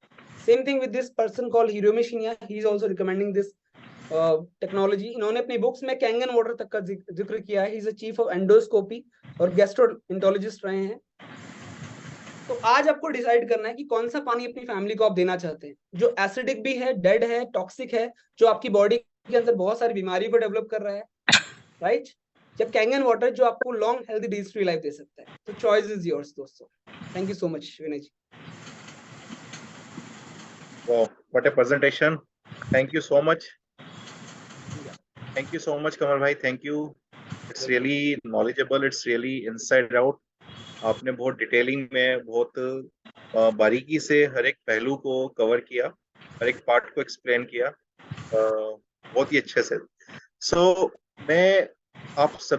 Same thing with this person called Hiromi Shinya. He is also recommending this technology. इन्होंने अपनी बुक्स में कैंगन वाटर तक का जिक्र किया है। He is a chief of endoscopy और गैस्ट्रोएंटरोलॉजिस्ट रहे हैं। तो आज आपको डिसाइड करना है कि कौन सा पानी अपनी फैमिली को आप देना चाहते हैं, जो एसिडिक भी है, डेड है, टॉक्सिक है, जो आपकी बॉडी के अंदर बहुत सारी बीमारी को डेवलप कर रहा है, राइट, या कैंगन वाटर जो आपको long healthy disease free life दे सकता है। तो चॉइस इज योर्स दोस्तों। Thank you so much Vinay ji. Wow, what a presentation. Thank you so much. Thank you so much, Kamal bhai. Thank you. It's really knowledgeable. It's really inside out. आपने बहुत detailing में, बहुत बारीकी से हर एक पहलू को कवर किया, हर एक पार्ट को एक्सप्लेन किया बहुत ही अच्छे से। सो मैं आप सब